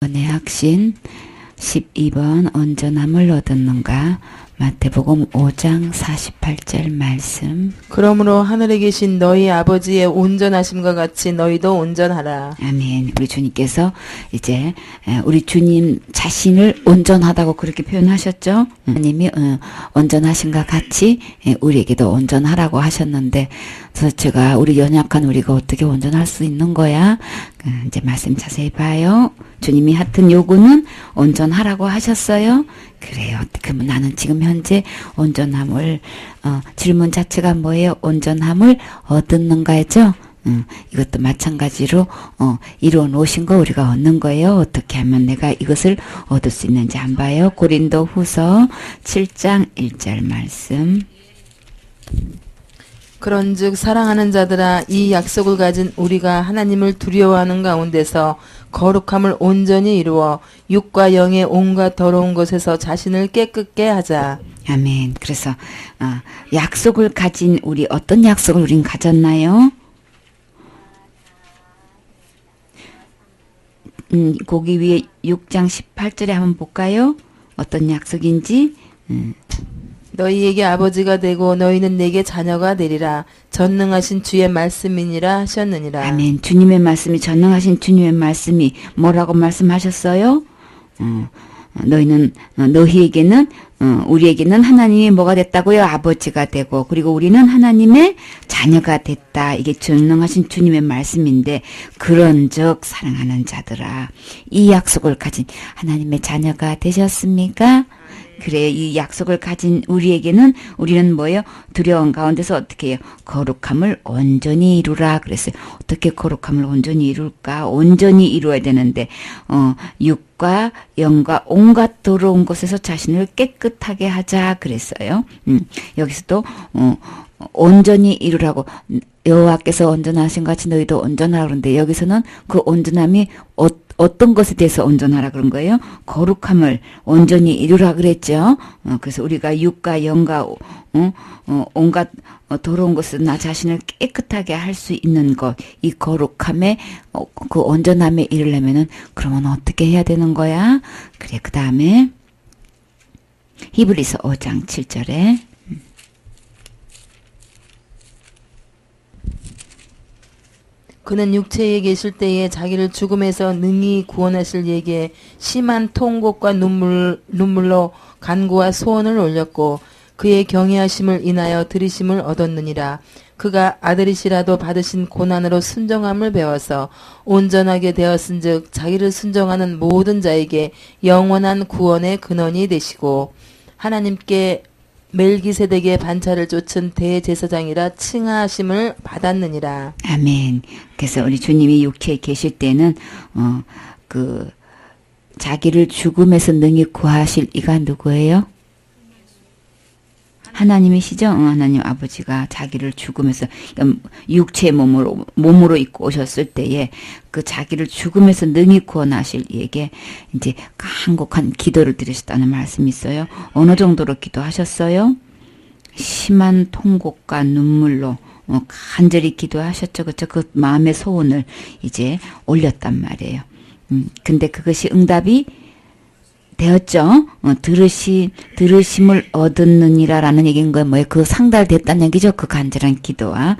내 확신 12번 온전함을 얻었는가. 마태복음 5장 48절 말씀. 그러므로 하늘에 계신 너희 아버지의 온전하심과 같이 너희도 온전하라. 아멘. 우리 주님께서 이제 우리 주님 자신을 온전하다고 그렇게 표현하셨죠. 하나님이 온전하신과 같이 우리에게도 온전하라고 하셨는데, 그래서 제가 우리 연약한 우리가 어떻게 온전할 수 있는 거야? 이제 말씀 자세히 봐요. 주님이 하여튼 요구는 온전하라고 하셨어요. 그래요. 그러면 나는 지금 현재 온전함을 질문 자체가 뭐예요? 온전함을 얻었는가죠? 이것도 마찬가지로 이루어 놓으신 거 우리가 얻는 거예요. 어떻게 하면 내가 이것을 얻을 수 있는지 안 봐요. 고린도 후서 7장 1절 말씀. 그런즉 사랑하는 자들아, 이 약속을 가진 우리가 하나님을 두려워하는 가운데서 거룩함을 온전히 이루어 육과 영의 온갖 더러운 것에서 자신을 깨끗게 하자. 아멘. 그래서 약속을 가진 우리, 어떤 약속을 우린 가졌나요? 거기 위에 6장 18절에 한번 볼까요? 어떤 약속인지. 너희에게 아버지가 되고 너희는 내게 자녀가 되리라. 전능하신 주의 말씀이니라 하셨느니라. 아멘. 주님의 말씀이, 전능하신 주님의 말씀이 뭐라고 말씀하셨어요? 너희에게는 우리에게는 하나님이 뭐가 됐다고요? 아버지가 되고, 그리고 우리는 하나님의 자녀가 됐다. 이게 전능하신 주님의 말씀인데, 그런즉 사랑하는 자들아, 이 약속을 가진 하나님의 자녀가 되셨습니까? 그래, 이 약속을 가진 우리는 뭐예요? 두려운 가운데서 어떻게 해요? 거룩함을 온전히 이루라 그랬어요. 어떻게 거룩함을 온전히 이룰까? 온전히 이루어야 되는데, 육과 영과 온갖 더러운 것에서 자신을 깨끗하게 하자 그랬어요. 여기서도 온전히 이루라고, 여호와께서 온전하신 같이 너희도 온전하라 그러는데, 여기서는 그 온전함이 어떤 것에 대해서 온전하라 그런 거예요? 거룩함을 온전히 이루라 그랬죠. 그래서 우리가 육과 영과 온갖 더러운 것은 나 자신을 깨끗하게 할 수 있는 것, 이 거룩함에 그 온전함에 이르려면은 그러면 어떻게 해야 되는 거야? 그래, 그 다음에 히브리서 5장 7절에 그는 육체에 계실 때에 자기를 죽음에서 능히 구원하실 이에게 심한 통곡과 눈물로 간구와 소원을 올렸고 그의 경외하심을 인하여 들으심을 얻었느니라. 그가 아들이시라도 받으신 고난으로 순정함을 배워서 온전하게 되었은즉 자기를 순정하는 모든 자에게 영원한 구원의 근원이 되시고 하나님께 멜기세덱의 반차를 쫓은 대제사장이라 칭하심을 받았느니라. 아멘. 그래서 우리 주님이 육체에 계실 때는 자기를 죽음에서 능히 구하실 이가 누구예요? 하나님이시죠? 하나님 아버지가 자기를 죽음에서 육체의 몸으로 입고 오셨을 때에 그 자기를 죽음에서 능히 구원하실 이에게 이제 간곡한 기도를 드리셨다는 말씀이 있어요. 어느 정도로 기도하셨어요? 심한 통곡과 눈물로 간절히 기도하셨죠. 그렇죠? 그 마음의 소원을 이제 올렸단 말이에요. 근데 그것이 응답이 되었죠. 들으심을 얻었느니라라는 얘기인 거예요. 뭐예요? 그 상달됐다는 얘기죠. 그 간절한 기도와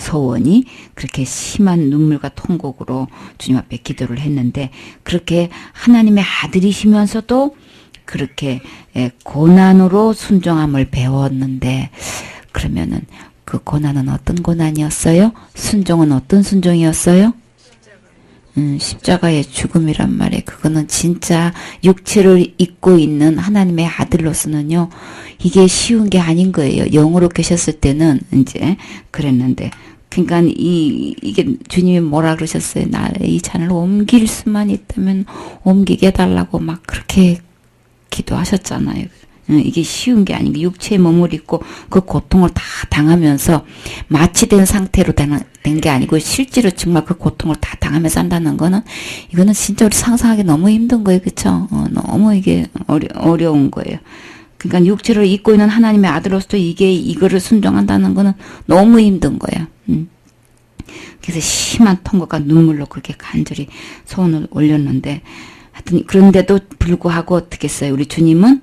소원이 그렇게 심한 눈물과 통곡으로 주님 앞에 기도를 했는데, 그렇게 하나님의 아들이시면서도 그렇게 고난으로 순종함을 배웠는데, 그러면은 그 고난은 어떤 고난이었어요? 순종은 어떤 순종이었어요? 십자가의 죽음이란 말이에요. 그거는 진짜 육체를 입고 있는 하나님의 아들로서는요, 이게 쉬운 게 아닌 거예요. 영으로 계셨을 때는 이제 그랬는데, 그러니까 이게 주님이 뭐라 그러셨어요? 이 잔을 옮길 수만 있다면 옮기게 해달라고 막 그렇게 기도하셨잖아요. 이게 쉬운 게 아닌 게, 육체의 몸을 입고 그 고통을 다 당하면서 마취된 상태로 된 게 아니고 실제로 정말 그 고통을 다 당하면서 한다는 거는, 이거는 진짜 우리 상상하기 너무 힘든 거예요. 그쵸? 너무 이게 어려운 거예요. 그러니까 육체를 입고 있는 하나님의 아들로서 이거를 순종한다는 거는 너무 힘든 거야. 그래서 심한 통곡과 눈물로 그렇게 간절히 소원을 올렸는데, 하여튼 그런데도 불구하고 어떻게 했어요? 우리 주님은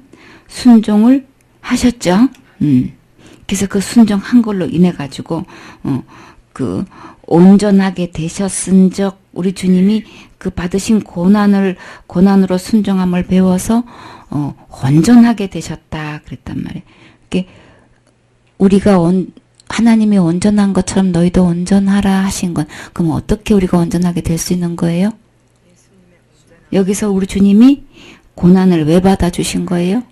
순종을 하셨죠. 그래서 그 순종한 걸로 인해 가지고 그 온전하게 되셨은적 우리 주님이 그 받으신 고난으로 순종함을 배워서 온전하게 되셨다 그랬단 말이에요. 우리가 하나님이 온전한 것처럼 너희도 온전하라 하신 건 그럼 어떻게 우리가 온전하게 될 수 있는 거예요? 여기서 우리 주님이 고난을 왜 받아주신 거예요?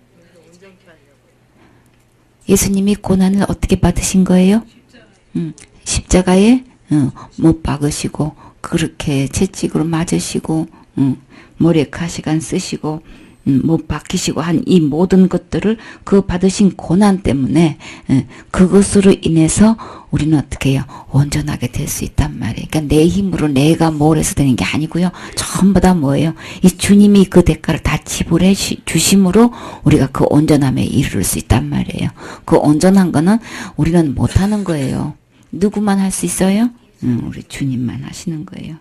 예수님이 고난을 어떻게 받으신 거예요? 십자가에 못 박으시고 그렇게 채찍으로 맞으시고 머리에 가시관 쓰시고 못 박히시고 한 이 모든 것들을 그 받으신 고난 때문에 그것으로 인해서 우리는 어떻게 해요? 온전하게 될 수 있단 말이에요. 그러니까 내 힘으로 내가 뭘 해서 되는 게 아니고요. 전부 다 뭐예요? 이 주님이 그 대가를 다 지불해 주심으로 우리가 그 온전함에 이르를 수 있단 말이에요. 그 온전한 거는 우리는 못하는 거예요. 누구만 할 수 있어요? 우리 주님만 하시는 거예요.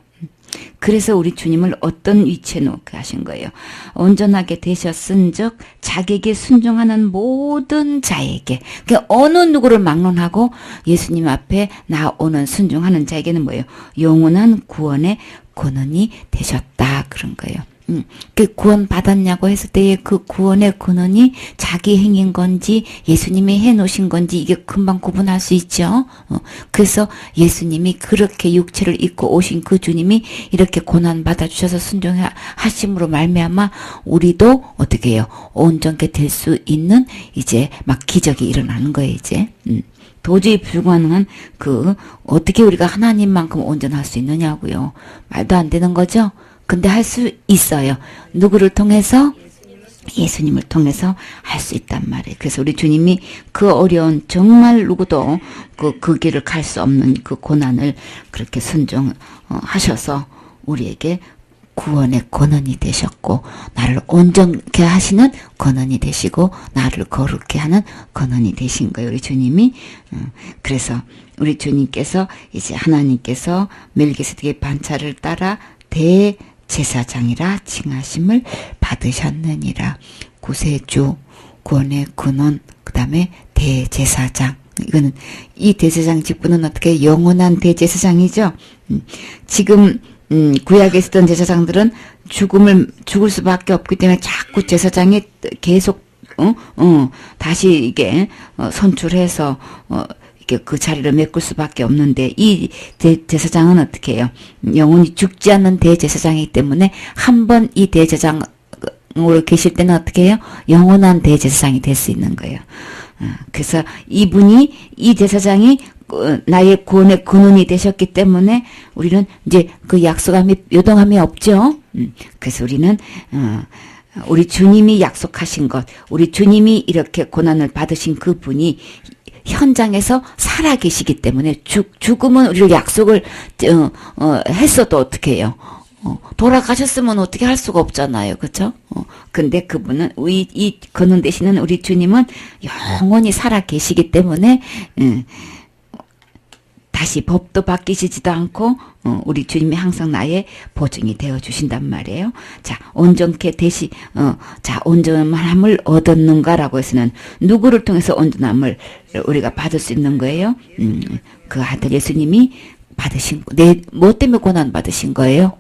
그래서 우리 주님을 어떤 위치에 놓게 하신 거예요. 온전하게 되셨은즉 자기에게 순종하는 모든 자에게, 그러니까 어느 누구를 막론하고 예수님 앞에 나오는 순종하는 자에게는 뭐예요? 영원한 구원의 근원이 되셨다 그런 거예요. 그 구원 받았냐고 했을 때의 그 구원의 근원이 자기 행인 건지 예수님이 해놓으신 건지 이게 금방 구분할 수 있죠. 그래서 예수님이 그렇게 육체를 입고 오신 그 주님이 이렇게 고난 받아주셔서 순종하심으로 말미암아 우리도 어떻게 해요? 온전케 될 수 있는 이제 막 기적이 일어나는 거예요 이제. 도저히 불가능한 어떻게 우리가 하나님만큼 온전할 수 있느냐고요. 말도 안 되는 거죠. 근데 할 수 있어요. 누구를 통해서? 예수님을 통해서 할 수 있단 말이에요. 그래서 우리 주님이 그 어려운 정말 누구도 그 길을 갈 수 없는 그 고난을 그렇게 순종하셔서 우리에게 구원의 권한이 되셨고 나를 온전케 하시는 권한이 되시고 나를 거룩케 하는 권한이 되신 거예요. 우리 주님이. 그래서 우리 주님께서 이제 하나님께서 멜기세덱의 반차를 따라 대제사장이라 칭하심을 받으셨느니라. 구세주, 구원의 근원, 그 다음에 대제사장. 이거는 이 대제사장 직분은 어떻게 영원한 대제사장이죠. 지금 구약에 있었던 제사장들은 죽을 수밖에 없기 때문에 자꾸 제사장이 계속 다시 이게 선출해서 그 자리를 메꿀 수밖에 없는데 이 대제사장은 어떻게 해요? 영원히 죽지 않는 대제사장이기 때문에 한 번 이 대제사장으로 계실 때는 어떻게 해요? 영원한 대제사장이 될 수 있는 거예요. 그래서 이 제사장이 나의 구원의 근원이 되셨기 때문에 우리는 이제 그 약속함이 요동함이 없죠. 그래서 우리는 우리 주님이 약속하신 것, 우리 주님이 이렇게 고난을 받으신 그 분이 현장에서 살아계시기 때문에 죽음은 우리를 약속을 했어도 어떻게 해요? 돌아가셨으면 어떻게 할 수가 없잖아요. 그렇죠? 근데 그분은 이 근원 되시는 우리 주님은 영원히 살아계시기 때문에 다시 법도 바뀌시지도 않고 우리 주님이 항상 나의 보증이 되어 주신단 말이에요. 자, 온전케 자, 온전함을 얻었는가라고 해서는 누구를 통해서 온전함을 우리가 받을 수 있는 거예요? 그 아들 예수님이 받으신 뭐 때문에 고난 받으신 거예요?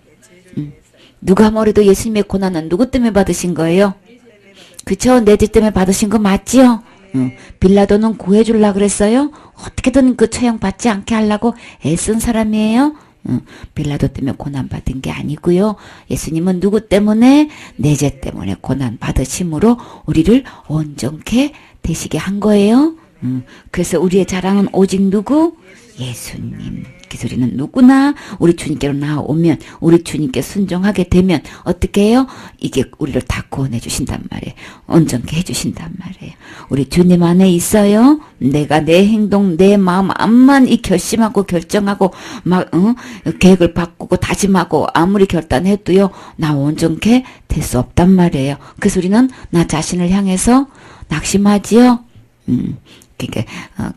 누가 뭐래도 예수님의 고난은 누구 때문에 받으신 거예요? 그쵸? 내 죄 때문에 받으신 거 맞지요? 빌라도는 구해주려고 그랬어요? 어떻게든 그 처형 받지 않게 하려고 애쓴 사람이에요? 빌라도 때문에 고난 받은 게 아니고요. 예수님은 누구 때문에? 내 죄 때문에 고난 받으심으로 우리를 온전케 되시게 한 거예요. 그래서 우리의 자랑은 오직 누구? 예수님. 그래서 우리는 누구나 우리 주님께로 나오면 우리 주님께 순종하게 되면 어떻게 해요? 이게 우리를 다 구원해 주신단 말이에요. 온전케 해 주신단 말이에요. 우리 주님 안에 있어요. 내가 내 행동, 내 마음 암만 이 결심하고 결정하고 막 계획을 바꾸고 다짐하고 아무리 결단해도요. 나 온전케 될 수 없단 말이에요. 그래서 우리는 나 자신을 향해서 낙심하지요.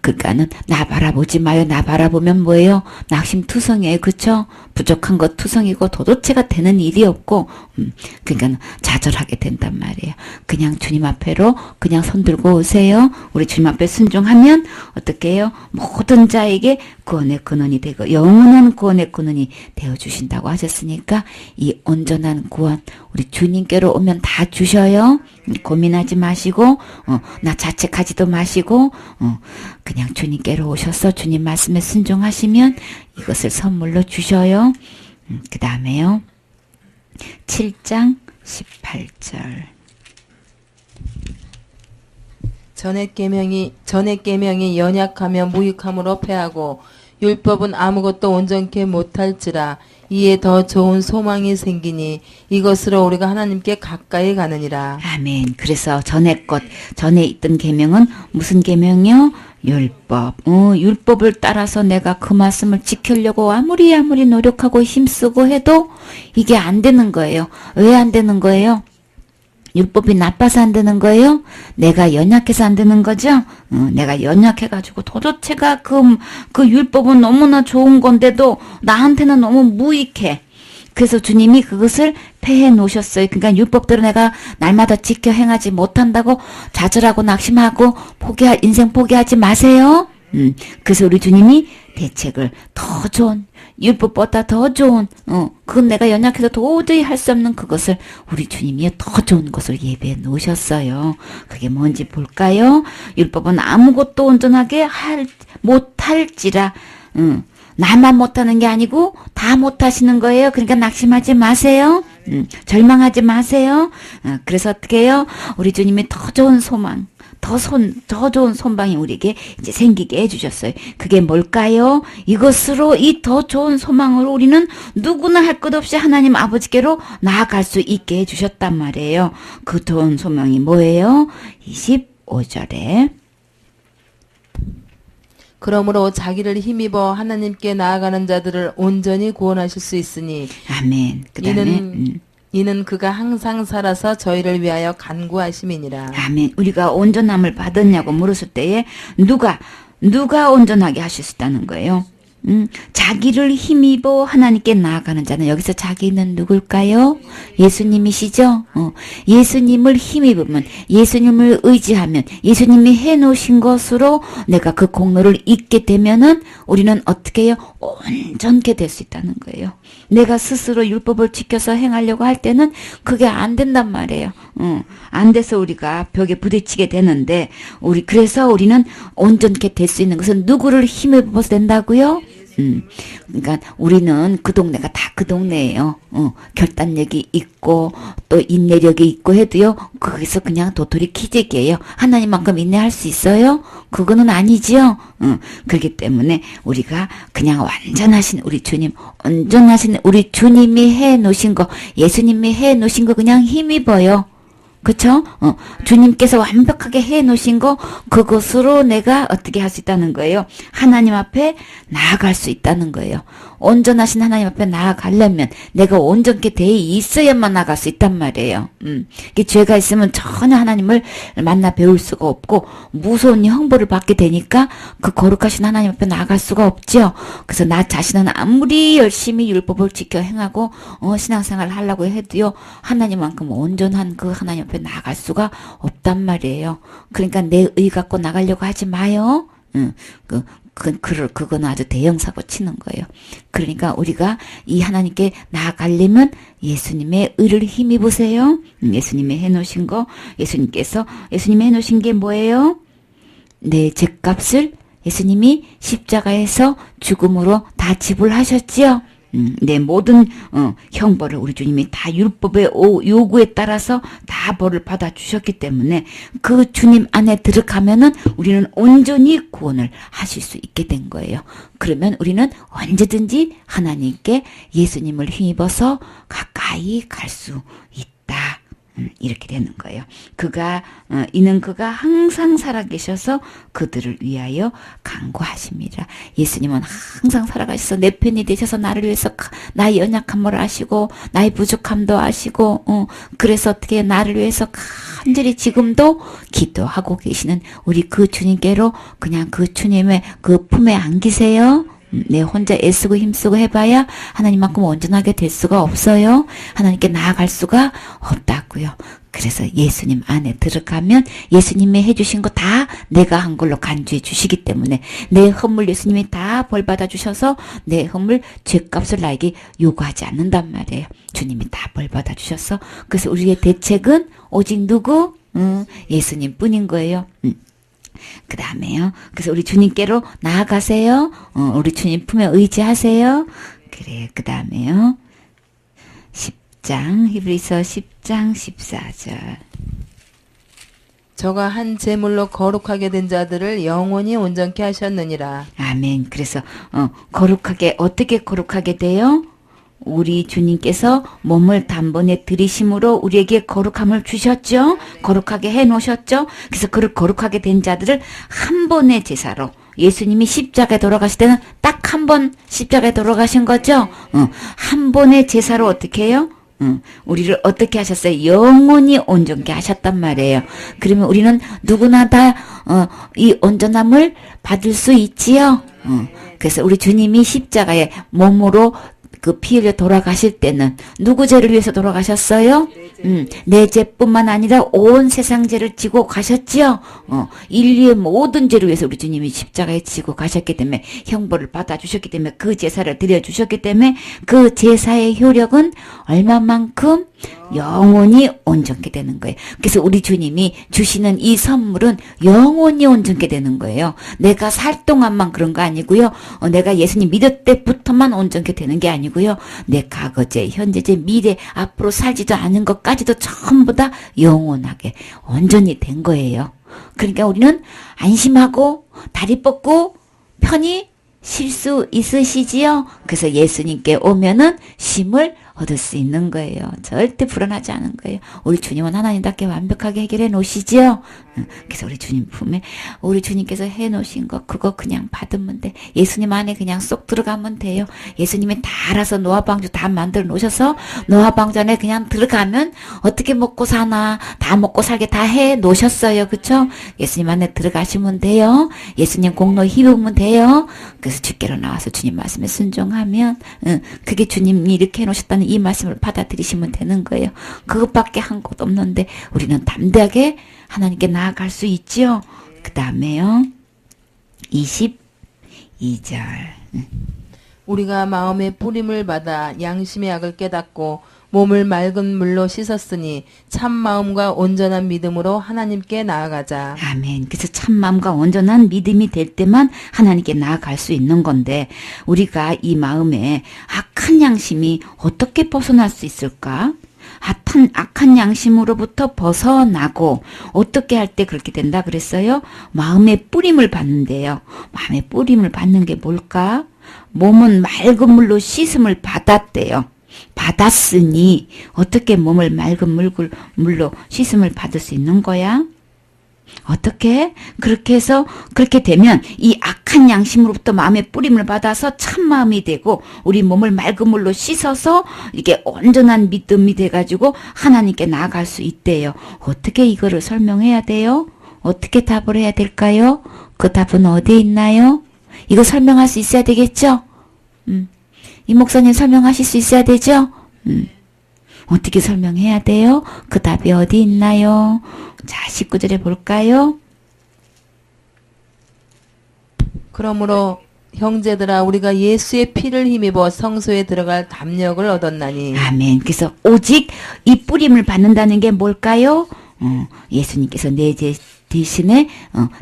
그러니까는 나 바라보지 마요. 나 바라보면 뭐예요? 낙심투성이에요. 그쵸? 부족한 것 투성이고 도도체가 되는 일이 없고 그러니까 좌절하게 된단 말이에요. 그냥 주님 앞에로 그냥 손 들고 오세요. 우리 주님 앞에 순종하면 어떻게 해요? 모든 자에게 구원의 근원이 되고 영원한 구원의 근원이 되어주신다고 하셨으니까 이 온전한 구원 우리 주님께로 오면 다 주셔요. 고민하지 마시고 나 자책하지도 마시고 그냥 주님께로 오셔서 주님 말씀에 순종하시면 이것을 선물로 주셔요. 그 다음에요. 7장 18절. 전액 계명이 연약하며 무익함으로 패하고 율법은 아무것도 온전케 못할지라 이에 더 좋은 소망이 생기니 이것으로 우리가 하나님께 가까이 가느니라. 아멘. 그래서 전에 있던 계명은 무슨 계명이요? 율법. 율법을 따라서 내가 그 말씀을 지키려고 아무리 노력하고 힘쓰고 해도 이게 안 되는 거예요. 왜 안 되는 거예요? 율법이 나빠서 안 되는 거예요? 내가 연약해서 안 되는 거죠? 내가 연약해가지고 도대체가 그 율법은 너무나 좋은 건데도 나한테는 너무 무익해. 그래서 주님이 그것을 폐해 놓으셨어요. 그러니까 율법대로 내가 날마다 지켜 행하지 못한다고 좌절하고 낙심하고 인생 포기하지 마세요. 그래서 우리 주님이 대책을 더 좋은 율법보다 더 좋은 그건 내가 연약해서 도저히 할 수 없는 그것을 우리 주님이 더 좋은 것을 예배해 놓으셨어요. 그게 뭔지 볼까요? 율법은 아무것도 온전하게 못할지라 나만 못하는 게 아니고 다 못하시는 거예요. 그러니까 낙심하지 마세요. 절망하지 마세요. 그래서 어떻게 해요? 우리 주님이 더 좋은 소망 더 좋은 소망이 우리에게 이제 생기게 해주셨어요. 그게 뭘까요? 이것으로 이 더 좋은 소망으로 우리는 누구나 할 것 없이 하나님 아버지께로 나아갈 수 있게 해주셨단 말이에요. 그 좋은 소망이 뭐예요? 25절에 그러므로 자기를 힘입어 하나님께 나아가는 자들을 온전히 구원하실 수 있으니 아멘. 그 다음에 이는 그가 항상 살아서 저희를 위하여 간구하심이니라. 아멘. 우리가 온전함을 받았냐고 물었을 때에 누가 온전하게 하실 수 있다는 거예요. 자기를 힘입어 하나님께 나아가는 자는 여기서 자기는 누굴까요? 예수님이시죠? 예수님을 힘입으면 예수님을 의지하면 예수님이 해놓으신 것으로 내가 그 공로를 잊게 되면은 우리는 어떻게 해요? 온전케 될 수 있다는 거예요. 내가 스스로 율법을 지켜서 행하려고 할 때는 그게 안 된단 말이에요. 안 돼서 우리가 벽에 부딪히게 되는데 그래서 우리는 온전케 될 수 있는 것은 누구를 힘입어서 된다고요? 그러니까 우리는 그 동네가 다 그 동네예요. 결단력이 있고 또 인내력이 있고 해도요. 거기서 그냥 도토리 키재기예요. 하나님만큼 인내할 수 있어요? 그거는 아니지요. 그렇기 때문에 우리가 그냥 완전하신 우리 주님, 온전하신 우리 주님이 해놓으신 거, 예수님이 해놓으신 거 그냥 힘입어요. 그쵸? 주님께서 완벽하게 해놓으신 거, 그것으로 내가 어떻게 할 수 있다는 거예요? 하나님 앞에 나아갈 수 있다는 거예요. 온전하신 하나님 앞에 나아가려면 내가 온전케 돼 있어야만 나아갈 수 있단 말이에요. 이게 죄가 있으면 전혀 하나님을 만나 배울 수가 없고, 무서운 형벌을 받게 되니까 그 거룩하신 하나님 앞에 나아갈 수가 없죠. 그래서 나 자신은 아무리 열심히 율법을 지켜 행하고, 신앙생활을 하려고 해도요, 하나님만큼 온전한 그 하나님 앞에 나아갈 수가 없단 말이에요. 그러니까 내 의 갖고 나가려고 하지 마요. 그건 아주 대형사고 치는 거예요. 그러니까 우리가 이 하나님께 나아가려면 예수님의 의를 힘입으세요. 예수님이 해놓으신 거, 예수님이 해놓으신 게 뭐예요? 내 죄값을 예수님이 십자가에서 죽음으로 다 지불하셨지요. 내 모든 형벌을 우리 주님이 다 율법의 요구에 따라서 다 벌을 받아 주셨기 때문에 그 주님 안에 들어가면은 우리는 온전히 구원을 하실 수 있게 된 거예요. 그러면 우리는 언제든지 하나님께 예수님을 힘입어서 가까이 갈 수 있다. 이렇게 되는 거예요. 이는 그가 항상 살아계셔서 그들을 위하여 간구하십니다. 예수님은 항상 살아가셔서 내 편이 되셔서 나를 위해서 나의 연약함을 아시고 나의 부족함도 아시고 그래서 어떻게 나를 위해서 간절히 지금도 기도하고 계시는 우리 그 주님께로 그냥 그 주님의 그 품에 안기세요. 내 혼자 애쓰고 힘쓰고 해봐야 하나님만큼 온전하게 될 수가 없어요. 하나님께 나아갈 수가 없다고요. 그래서 예수님 안에 들어가면 예수님이 해주신 거 다 내가 한 걸로 간주해 주시기 때문에 내 허물 예수님이 다 벌받아 주셔서 내 허물 죄값을 나에게 요구하지 않는단 말이에요. 주님이 다 벌받아 주셔서 그래서 우리의 대책은 오직 누구? 예수님 뿐인 거예요. 그 다음에요. 그래서 우리 주님께로 나아가세요. 우리 주님 품에 의지하세요. 그래. 그 다음에요. 10장 히브리서 10장 14절. 저가 한 제물로 거룩하게 된 자들을 영원히 온전케 하셨느니라. 아멘. 그래서 거룩하게 어떻게 거룩하게 돼요? 우리 주님께서 몸을 단번에 들이심으로 우리에게 거룩함을 주셨죠. 거룩하게 해놓으셨죠. 그래서 그 거룩하게 된 자들을 한 번의 제사로 예수님이 십자가에 돌아가실 때는 딱 한 번 십자가에 돌아가신 거죠. 한 번의 제사로 어떻게 해요? 우리를 어떻게 하셨어요? 영원히 온전케 하셨단 말이에요. 그러면 우리는 누구나 다 이 온전함을 받을 수 있지요. 그래서 우리 주님이 십자가에 몸으로 그 피 흘려 돌아가실 때는 누구 죄를 위해서 돌아가셨어요? 내 죄뿐만 아니라 온 세상 죄를 지고 가셨지요. 인류의 모든 죄를 위해서 우리 주님이 십자가에 지고 가셨기 때문에 형벌을 받아주셨기 때문에 그 제사를 드려주셨기 때문에 그 제사의 효력은 얼마만큼 영원히 온전케 되는 거예요. 그래서 우리 주님이 주시는 이 선물은 영원히 온전케 되는 거예요. 내가 살 동안만 그런 거 아니고요. 내가 예수님 믿을 때부터만 온전케 되는 게 아니고요. 내 과거제, 현재제, 미래, 앞으로 살지도 않은 것까지도 전부 다 영원하게 온전히 된 거예요. 그러니까 우리는 안심하고 다리 뻗고 편히 쉴 수 있으시지요? 그래서 예수님께 오면은 쉼을 얻을 수 있는 거예요. 절대 불안하지 않은 거예요. 우리 주님은 하나님답게 완벽하게 해결해 놓으시지요? 그래서 우리 주님 품에 우리 주님께서 해 놓으신 거 그거 그냥 받으면 돼. 예수님 안에 그냥 쏙 들어가면 돼요. 예수님이 다 알아서 노아방주 다 만들어 놓으셔서 노아방주 안에 그냥 들어가면 어떻게 먹고 사나 다 먹고 살게 다 해 놓으셨어요. 그쵸? 예수님 안에 들어가시면 돼요. 예수님 공로 힘입으면 돼요. 그래서 주께로 나와서 주님 말씀에 순종하면 그게 주님이 이렇게 해놓으셨다는 이 말씀을 받아들이시면 되는 거예요. 그것밖에 한 곳 없는데 우리는 담대하게 하나님께 나아갈 수 있지요. 그 다음에요. 22절. 우리가 마음의 뿌림을 받아 양심의 악을 깨닫고 몸을 맑은 물로 씻었으니 참 마음과 온전한 믿음으로 하나님께 나아가자. 아멘. 그래서 참 마음과 온전한 믿음이 될 때만 하나님께 나아갈 수 있는 건데 우리가 이 마음에 악한 양심이 어떻게 벗어날 수 있을까? 악한 양심으로부터 벗어나고 어떻게 할 때 그렇게 된다 그랬어요? 마음의 뿌림을 받는데요. 마음의 뿌림을 받는 게 뭘까? 몸은 맑은 물로 씻음을 받았대요. 받았으니 어떻게 몸을 맑은 물로 씻음을 받을 수 있는 거야? 어떻게? 그렇게 해서 그렇게 되면 이 악한 양심으로부터 마음의 뿌림을 받아서 참 마음이 되고 우리 몸을 맑은 물로 씻어서 이게 온전한 믿음이 돼가지고 하나님께 나아갈 수 있대요. 어떻게 이거를 설명해야 돼요? 어떻게 답을 해야 될까요? 그 답은 어디에 있나요? 이거 설명할 수 있어야 되겠죠? 이 목사님 설명하실 수 있어야 되죠? 어떻게 설명해야 돼요? 그 답이 어디 있나요? 자, 19절에 볼까요? 그러므로 형제들아 우리가 예수의 피를 힘입어 성소에 들어갈 담력을 얻었나니. 아멘. 그래서 오직 이 뿌림을 받는다는 게 뭘까요? 예수님께서 내 죄 대신에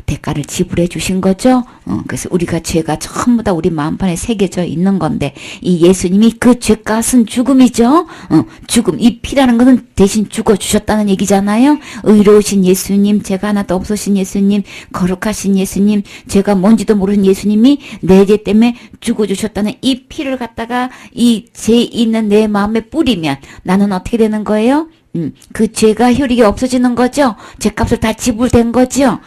대가를 지불해 주신 거죠. 그래서 우리가 죄가 전부 다 우리 마음판에 새겨져 있는 건데 이 예수님이 그 죄값은 죽음이죠. 죽음. 이 피라는 것은 대신 죽어 주셨다는 얘기잖아요. 의로우신 예수님, 죄가 하나도 없으신 예수님, 거룩하신 예수님, 죄가 뭔지도 모르는 예수님이 내 죄 때문에 죽어 주셨다는 이 피를 갖다가 이 죄 있는 내 마음에 뿌리면 나는 어떻게 되는 거예요? 그 죄가 효력이 없어지는 거죠. 죄값을 다 지불된 거죠.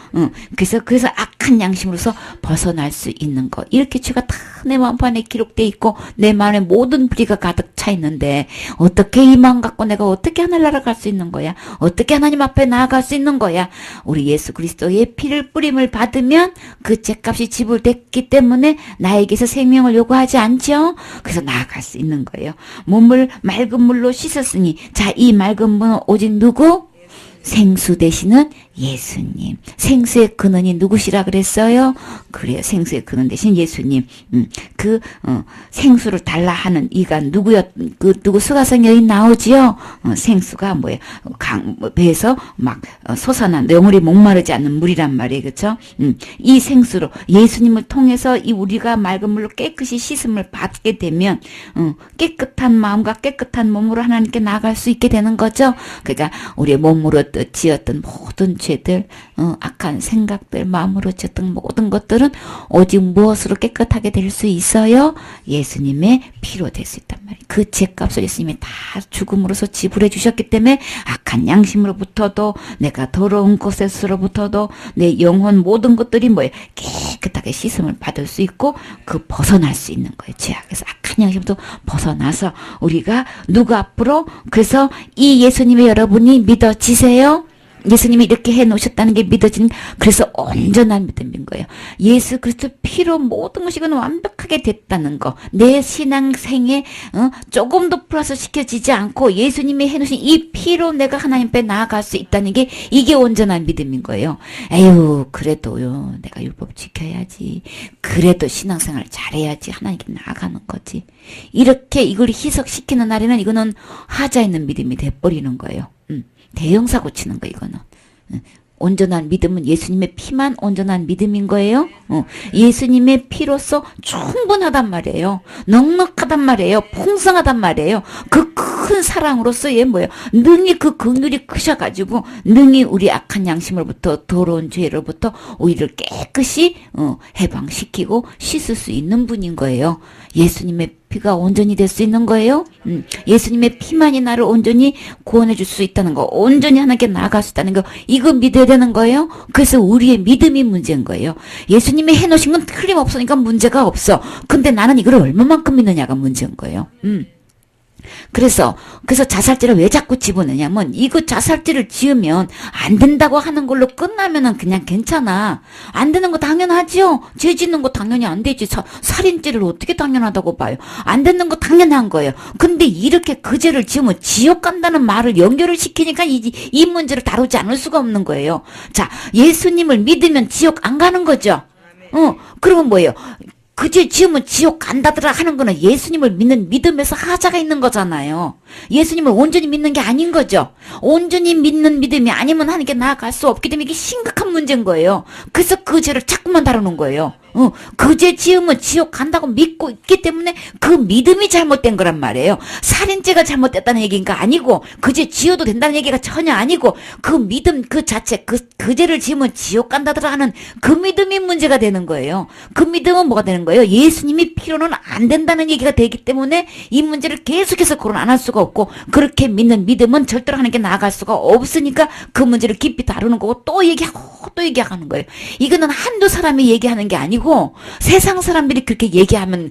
그래서 악한 양심으로서 벗어날 수 있는 거. 이렇게 죄가 다 내 마음판에 기록돼 있고 내 마음에 모든 불의가 가득 차 있는데 어떻게 이 마음 갖고 내가 어떻게 하늘 날아갈 수 있는 거야? 어떻게 하나님 앞에 나아갈 수 있는 거야? 우리 예수 그리스도의 피를 뿌림을 받으면 그 죄값이 지불됐기 때문에 나에게서 생명을 요구하지 않죠. 그래서 나아갈 수 있는 거예요. 몸을 맑은 물로 씻었으니 자, 이 맑은 물은 오직 누구? 생수 되시는 예수님. 생수의 근원이 누구시라 그랬어요? 그래요. 생수의 근원 대신 예수님. 생수를 달라 하는 이가 누구 수가성 여인 나오지요? 생수가 뭐예요? 배에서 막 솟아난 영혼이 목마르지 않는 물이란 말이에요. 그쵸? 이 생수로 예수님을 통해서 이 우리가 맑은 물로 깨끗이 씻음을 받게 되면, 깨끗한 마음과 깨끗한 몸으로 하나님께 나아갈 수 있게 되는 거죠. 그러니까 우리의 몸으로 지었던 모든 죄들, 악한 생각들, 마음으로 지었던 모든 것들은 오직 무엇으로 깨끗하게 될 수 있어요? 예수님의 피로 될 수 있단 말이에요. 그 죄값을 예수님이 다 죽음으로써 지불해 주셨기 때문에 악한 양심으로부터도 내가 더러운 것에서로부터도 내 영혼 모든 것들이 뭐예요? 깨끗하게 씻음을 받을 수 있고 그 벗어날 수 있는 거예요. 죄악에서 악한 양심부터 벗어나서 우리가 누구 앞으로 그래서 이 예수님의 여러분이 믿어지세요? 예수님이 이렇게 해놓으셨다는 게 믿어지는, 그래서 온전한 믿음인 거예요. 예수 그리스도 피로 모든 것이 이건 완벽하게 됐다는 거. 내 신앙생에 조금도 플러스 시켜지지 않고 예수님이 해놓으신 이 피로 내가 하나님 앞에 나아갈 수 있다는 게 이게 온전한 믿음인 거예요. 에휴, 그래도요, 내가 율법 지켜야지. 그래도 신앙생활 잘해야지. 하나님께 나아가는 거지. 이렇게 이걸 희석시키는 날에는 이거는 하자 있는 믿음이 돼버리는 거예요. 대형사고 치는 거 이거는. 온전한 믿음은 예수님의 피만 온전한 믿음인 거예요. 예수님의 피로서 충분하단 말이에요. 넉넉하단 말이에요. 풍성하단 말이에요. 그 큰 사랑으로서 얘 뭐예요? 능히 그 긍휼이 크셔가지고 능히 우리 악한 양심으로부터 더러운 죄로부터 우리를 깨끗이 해방시키고 씻을 수 있는 분인 거예요. 예수님의 피가 온전히 될 수 있는 거예요. 예수님의 피만이 나를 온전히 구원해 줄 수 있다는 거, 온전히 하나님께 나아갈 수 있다는 거, 이거 믿어야 되는 거예요. 그래서 우리의 믿음이 문제인 거예요. 예수님이 해놓으신 건 틀림없으니까 문제가 없어. 근데 나는 이걸 얼마만큼 믿느냐가 문제인 거예요. 그래서 자살죄를 왜 자꾸 집어넣냐면 이거 자살죄를 지으면 안 된다고 하는 걸로 끝나면은 그냥 괜찮아. 안 되는 거 당연하지요. 죄 짓는 거 당연히 안 되지. 살인죄를 어떻게 당연하다고 봐요. 안 되는 거 당연한 거예요. 근데 이렇게 그 죄를 지으면 지옥 간다는 말을 연결을 시키니까 이 문제를 다루지 않을 수가 없는 거예요. 자, 예수님을 믿으면 지옥 안 가는 거죠. 그러면 뭐예요? 그 죄 지으면 지옥 간다더라 하는 거는 예수님을 믿는 믿음에서 하자가 있는 거잖아요. 예수님을 온전히 믿는 게 아닌 거죠. 온전히 믿는 믿음이 아니면 하나님께 나아갈 수 없기 때문에 이게 심각한 문제인 거예요. 그래서 그 죄를 자꾸만 다루는 거예요. 그 죄 지으면 지옥 간다고 믿고 있기 때문에 그 믿음이 잘못된 거란 말이에요. 살인죄가 잘못됐다는 얘기가 아니고 그 죄 지어도 된다는 얘기가 전혀 아니고 그 믿음 그 자체 그 죄를 지으면 지옥 간다더라 하는 그 믿음이 문제가 되는 거예요. 그 믿음은 뭐가 되는 거예요? 예수님이 필요는 안 된다는 얘기가 되기 때문에 이 문제를 계속해서 거론 안 할 수가 없고 그렇게 믿는 믿음은 절대로 하나님께 나아갈 수가 없으니까 그 문제를 깊이 다루는 거고 또 얘기하고 또 얘기하는 거예요. 이거는 한두 사람이 얘기하는 게 아니고 세상 사람들이 그렇게 얘기하면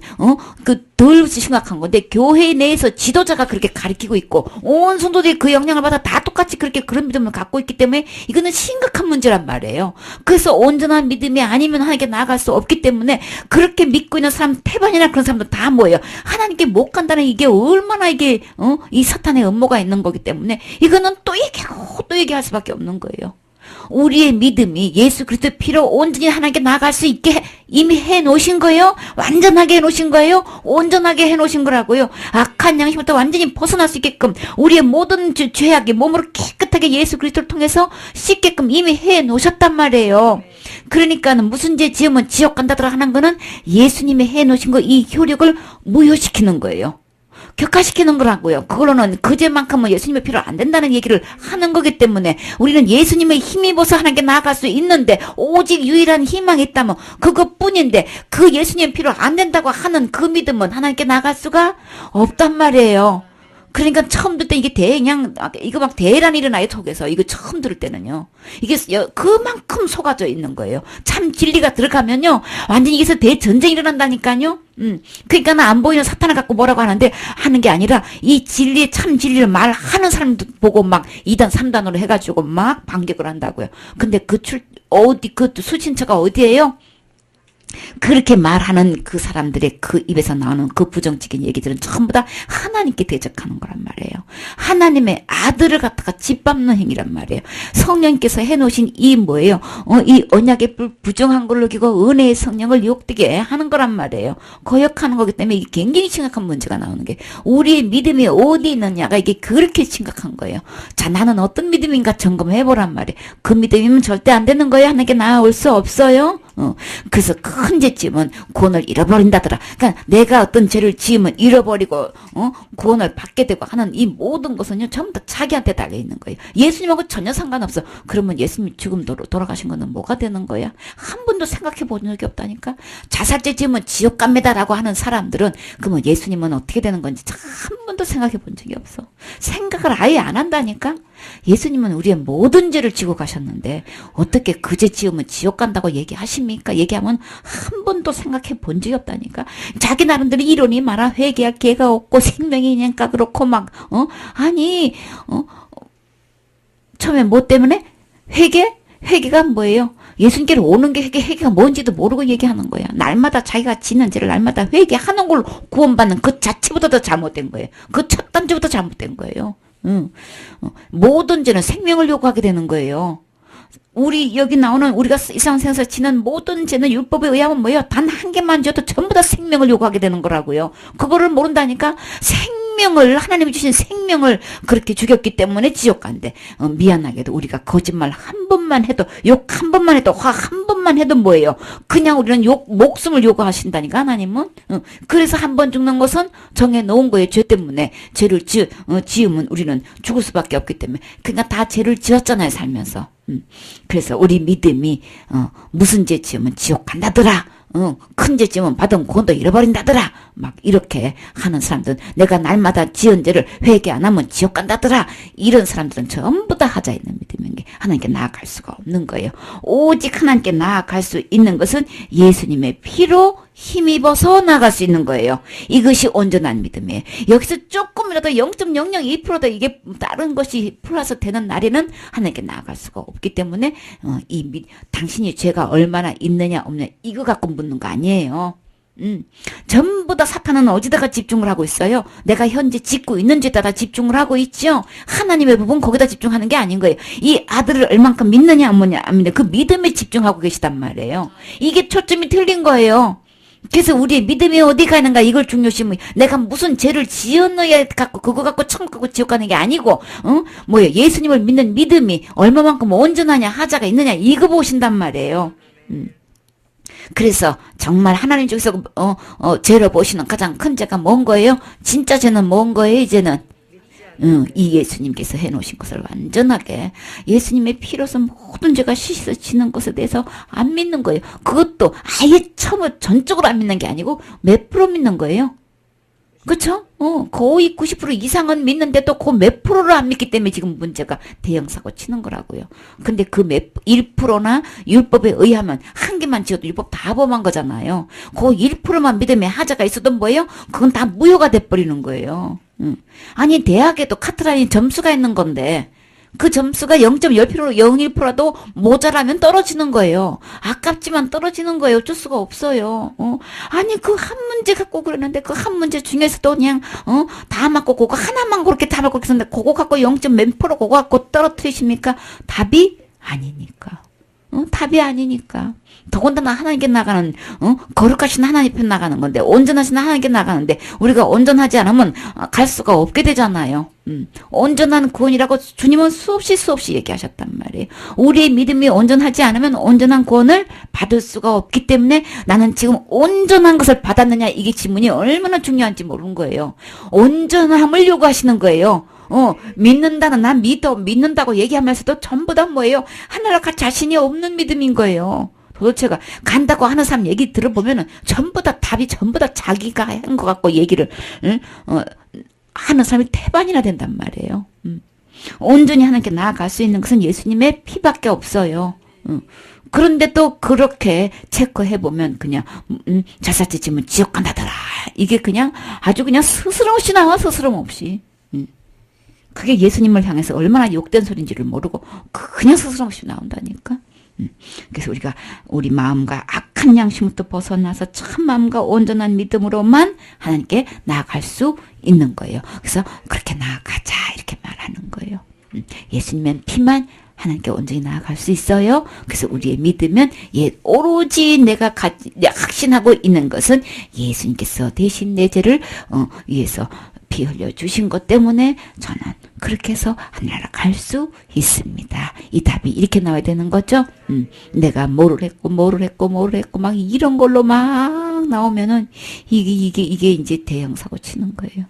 덜 심각한 건데 교회 내에서 지도자가 그렇게 가르치고 있고 온 성도들이 그 영향을 받아 다 똑같이 그렇게 그런 믿음을 갖고 있기 때문에 이거는 심각한 문제란 말이에요. 그래서 온전한 믿음이 아니면 하나님께 나아갈 수 없기 때문에 그렇게 믿고 있는 사람 태반이나 그런 사람들 다 뭐예요? 하나님께 못 간다는 이게 얼마나 이게 이 사탄의 음모가 있는 거기 때문에 이거는 또 얘기하고 또 얘기할 수밖에 없는 거예요. 우리의 믿음이 예수 그리스도의 피로 온전히 하나님께 나아갈 수 있게 이미 해놓으신 거예요? 완전하게 해놓으신 거예요? 온전하게 해놓으신 거라고요. 악한 양심부터 완전히 벗어날 수 있게끔 우리의 모든 죄악이 몸으로 깨끗하게 예수 그리스도를 통해서 씻게끔 이미 해놓으셨단 말이에요. 그러니까는 무슨 죄 지으면 지옥 간다더라 하는 거는 예수님이 해놓으신 거 이 효력을 무효시키는 거예요. 격화시키는 거라고요. 그걸로는 그 죄만큼은 예수님의 피로 안 된다는 얘기를 하는 거기 때문에 우리는 예수님의 힘입어서 하나님께 나아갈 수 있는데 오직 유일한 희망이 있다면 그것뿐인데 그 예수님의 피로 안 된다고 하는 그 믿음은 하나님께 나아갈 수가 없단 말이에요. 그러니까 처음 들 때 이게 그냥 이거 막 대란이 일어나요 속에서. 이거 처음 들을 때는요. 이게 그만큼 속아져 있는 거예요. 참 진리가 들어가면요 완전히 여기서 대전쟁이 일어난다니까요. 그러니까 안 보이는 사탄을 갖고 뭐라고 하는데 하는 게 아니라 이 진리 참 진리를 말하는 사람들 보고 막 2단 3단으로 해가지고 막 반격을 한다고요. 근데 그 수신처가 어디예요? 그렇게 말하는 그 사람들의 그 입에서 나오는 그 부정적인 얘기들은 전부 다 하나님께 대적하는 거란 말이에요. 하나님의 아들을 갖다가 짓밟는 행위란 말이에요. 성령께서 해놓으신 이 뭐예요? 이 언약의 부정한 걸로 기고 은혜의 성령을 유혹되게 하는 거란 말이에요. 거역하는 거기 때문에 이게 굉장히 심각한 문제가 나오는 게 우리의 믿음이 어디 있느냐가 이게 그렇게 심각한 거예요. 자, 나는 어떤 믿음인가 점검해보란 말이에요. 그 믿음이면 절대 안 되는 거예요. 하나님께 나아올 수 없어요. 그래서 큰 죄짐은 구원을 잃어버린다더라. 그러니까 내가 어떤 죄를 지으면 잃어버리고 구원을 받게 되고 하는 이 모든 것은요 전부 다 자기한테 달려 있는 거예요. 예수님하고 전혀 상관없어. 그러면 예수님 죽음도로 돌아가신 거는 뭐가 되는 거야? 한 번도 생각해 본 적이 없다니까. 자살죄 지으면 지옥 갑니다라고 하는 사람들은 그러면 예수님은 어떻게 되는 건지 한 번도 생각해 본 적이 없어. 생각을 아예 안 한다니까. 예수님은 우리의 모든 죄를 지고 가셨는데 어떻게 그 죄 지으면 지옥 간다고 얘기하십니까? 얘기하면 한 번도 생각해 본 적이 없다니까. 자기 나름대로 이론이 많아. 회개할 기회가 없고 생명이니까 그렇고 막 처음에 뭐 때문에? 회개가 뭐예요? 예수님께로 오는 게 회개가 뭔지도 모르고 얘기하는 거야. 날마다 자기가 지는 죄를 날마다 회개하는 걸로 구원받는 그 자체부터도 잘못된 거예요. 그 첫 단추부터 잘못된 거예요. 모든 죄는 생명을 요구하게 되는 거예요. 우리 여기 나오는 우리가 일상생활에서 지는 모든 죄는 율법에 의하면 뭐예요? 단 한 개만 줘도 전부 다 생명을 요구하게 되는 거라고요. 그거를 모른다니까. 생명을 하나님이 주신 생명을 그렇게 죽였기 때문에 지옥 간대. 미안하게도 우리가 거짓말 한 번만 해도 욕 한 번만 해도 화 한 번만 해도 뭐예요? 그냥 우리는 목숨을 요구하신다니까 하나님은. 그래서 한 번 죽는 것은 정해 놓은 거예요. 죄 때문에. 죄를 지으면 우리는 죽을 수밖에 없기 때문에. 그러니까 다 죄를 지었잖아요 살면서. 그래서 우리 믿음이 무슨 죄 지으면 지옥 간다더라. 큰 죄 지으면 받은 구원도 잃어버린다더라. 막 이렇게 하는 사람들은 내가 날마다 지은 죄를 회개 안 하면 지옥 간다더라. 이런 사람들은 전부 다 하자 있는 믿음인 게 하나님께 나아갈 수가 없는 거예요. 오직 하나님께 나아갈 수 있는 것은 예수님의 피로 힘입어서 나갈 수 있는 거예요. 이것이 온전한 믿음이에요. 여기서 조금이라도 0.002%도 이게 다른 것이 플러스 되는 날에는 하나님께 나아갈 수가 없기 때문에 당신이 죄가 얼마나 있느냐 없느냐 이거 갖고 묻는 거 아니에요. 전부 다 사탄은 어디다가 집중을 하고 있어요? 내가 현재 짓고 있는 죄에다 집중을 하고 있죠? 하나님의 부분 거기다 집중하는 게 아닌 거예요. 이 아들을 얼만큼 믿느냐 안 믿느냐 그 믿음에 집중하고 계시단 말이에요. 이게 초점이 틀린 거예요. 그래서 우리의 믿음이 어디 가는가 이걸 중요시 내가 무슨 죄를 지었느냐 갖고 그거 갖고 천국 가고 지옥 가는 게 아니고 예수님을 믿는 믿음이 얼마만큼 온전하냐 하자가 있느냐 이거 보신단 말이에요. 그래서 정말 하나님 중에서 죄를 보시는 가장 큰 죄가 뭔 거예요? 진짜 죄는 뭔 거예요 이제는? 이 예수님께서 해놓으신 것을 완전하게 예수님의 피로서 모든 죄가 씻어지는 것에 대해서 안 믿는 거예요. 그것도 아예 처음에 전적으로 안 믿는 게 아니고 몇 프로 믿는 거예요. 그쵸? 거의 90% 이상은 믿는데도 그 몇 프로를 안 믿기 때문에 지금 문제가 대형 사고 치는 거라고요. 근데 그 1%나 율법에 의하면 한 개만 지어도 율법 다 범한 거잖아요. 그 1%만 믿음에 하자가 있어도 뭐예요? 그건 다 무효가 돼버리는 거예요. 아니 대학에도 카트라인 점수가 있는 건데 그 점수가 0.10% 0.1%라도 모자라면 떨어지는 거예요. 아깝지만 떨어지는 거예요. 어쩔 수가 없어요. 아니 그 한 문제 갖고 그러는데 그 한 문제 중에서도 그냥 다 맞고 그거 하나만 그렇게 다 맞고 그랬는데 그거 갖고 0.몇% 그거 갖고 떨어뜨리십니까? 답이 아니니까. 답이 아니니까. 더군다나 하나님께 나가는 거룩하신 하나님 편 나가는 건데 온전하신 하나님께 나가는데 우리가 온전하지 않으면 갈 수가 없게 되잖아요. 온전한 구원이라고 주님은 수없이 얘기하셨단 말이에요. 우리의 믿음이 온전하지 않으면 온전한 구원을 받을 수가 없기 때문에 나는 지금 온전한 것을 받았느냐 이게 질문이 얼마나 중요한지 모르는 거예요. 온전함을 요구하시는 거예요. 믿는다는 난 믿는다고 얘기하면서도 전부 다 뭐예요? 하나로 갈 자신이 없는 믿음인 거예요. 도대체가 간다고 하는 사람 얘기 들어보면은 전부 다 답이 전부 다 자기가 한 것 같고 얘기를 하는 사람이 태반이나 된단 말이에요. 온전히 하나님께 나아갈 수 있는 것은 예수님의 피밖에 없어요. 그런데 또 그렇게 체크해보면 그냥 자살죄 지면 지옥 간다더라. 이게 그냥 아주 그냥 스스럼 없이 나와. 스스럼 없이. 그게 예수님을 향해서 얼마나 욕된 소리인지를 모르고 그냥 스스럼 없이 나온다니까. 그래서 우리가 우리 마음과 악한 양심부터 벗어나서 참 마음과 온전한 믿음으로만 하나님께 나아갈 수 있는 거예요. 그래서 그렇게 나아가자 이렇게 말하는 거예요. 예수님의 피만 하나님께 온전히 나아갈 수 있어요. 그래서 우리의 믿음은 오로지 내가 확신하고 있는 것은 예수님께서 대신 내 죄를 위해서 피 흘려 주신 것 때문에 저는 그렇게 해서 하늘나라 갈 수 있습니다. 이 답이 이렇게 나와야 되는 거죠. 내가 뭐를 했고 막 이런 걸로 막 나오면은 이게 이제 대형 사고 치는 거예요.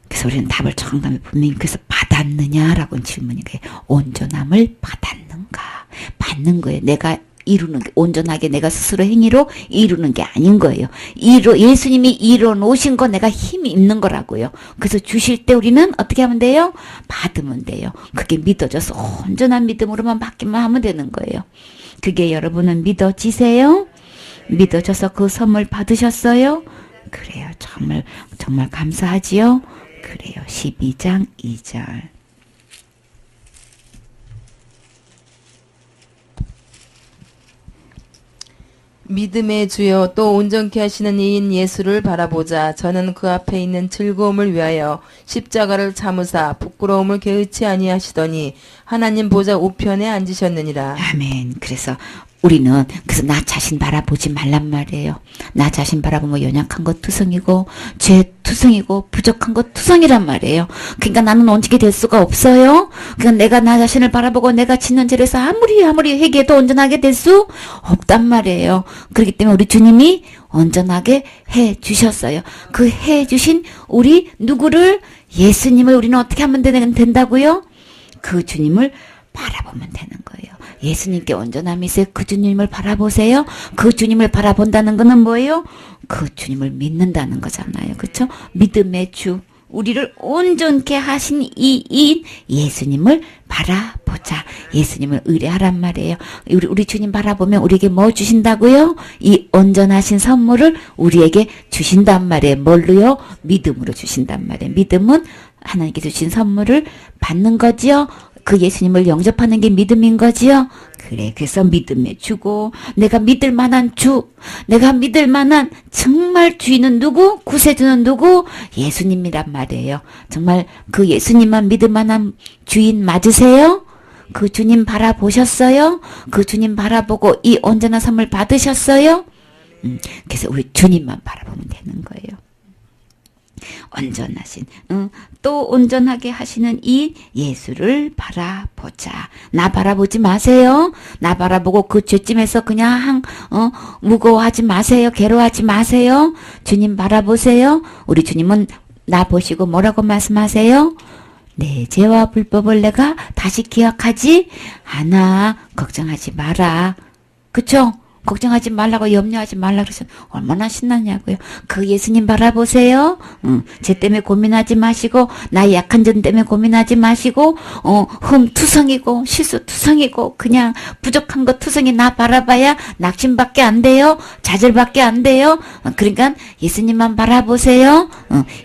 그래서 우리는 답을 정답에 분명히 그래서 받았느냐라고 질문이 거예요. 온전함을 받았는가? 받는 거예요. 내가 이루는 게 온전하게 내가 스스로 행위로 이루는 게 아닌 거예요. 예수님이 이뤄 놓으신 거 내가 힘이 있는 거라고요. 그래서 주실 때 우리는 어떻게 하면 돼요? 받으면 돼요. 그게 믿어져서 온전한 믿음으로만 받기만 하면 되는 거예요. 그게 여러분은 믿어지세요? 믿어져서 그 선물 받으셨어요? 그래요. 정말 감사하지요? 그래요. 12장 2절. 믿음의 주여 또 온전케 하시는 이인 예수를 바라보자. 저는 그 앞에 있는 즐거움을 위하여 십자가를 참으사 부끄러움을 개의치 아니하시더니 하나님 보좌 우편에 앉으셨느니라. 아멘. 그래서 우리는 그래서 나 자신 바라보지 말란 말이에요. 나 자신 바라보면 연약한 것 투성이고 죄 투성이고 부족한 것 투성이란 말이에요. 그러니까 나는 온전히 될 수가 없어요. 그러니까 내가 나 자신을 바라보고 내가 짓는 죄에서 아무리 회개해도 온전하게 될 수 없단 말이에요. 그렇기 때문에 우리 주님이 온전하게 해 주셨어요. 그 해 주신 우리 누구를 예수님을 우리는 어떻게 하면 된다고요? 그 주님을 바라보면 되는 거예요. 예수님께 온전함이 있어요. 그 주님을 바라보세요. 그 주님을 바라본다는 것은 뭐예요? 그 주님을 믿는다는 거잖아요. 그렇죠? 믿음의 주. 우리를 온전케 하신 이인 예수님을 바라보자. 예수님을 의뢰하란 말이에요. 우리 주님 바라보면 우리에게 뭐 주신다고요? 이 온전하신 선물을 우리에게 주신단 말이에요. 뭘로요? 믿음으로 주신단 말이에요. 믿음은 하나님께 주신 선물을 받는 거지요. 그 예수님을 영접하는 게 믿음인 거지요. 그래. 그래서 믿음에 주고 내가 믿을 만한 주, 내가 믿을 만한 정말 주인은 누구? 구세주는 누구? 예수님이란 말이에요. 정말 그 예수님만 믿을 만한 주인 맞으세요? 그 주님 바라보셨어요? 그 주님 바라보고 이 온전한 선물 받으셨어요? 그래서 우리 주님만 바라보면 되는 거예요. 온전하신 또 온전하게 하시는 이 예수를 바라보자. 나 바라보지 마세요. 나 바라보고 그 죄짐에서 그냥 무거워하지 마세요. 괴로워하지 마세요. 주님 바라보세요. 우리 주님은 나 보시고 뭐라고 말씀하세요? 내 죄와 불법을 내가 다시 기억하지 않아. 걱정하지 마라. 그쵸? 걱정하지 말라고 염려하지 말라 그러셔. 얼마나 신나냐고요. 그 예수님 바라보세요. 죄 때문에 고민하지 마시고 나의 약한 점 때문에 고민하지 마시고 흠투성이고 실수투성이고 그냥 부족한 것 투성이 나 바라봐야 낙심밖에 안 돼요. 좌절밖에 안 돼요. 그러니까 예수님만 바라보세요.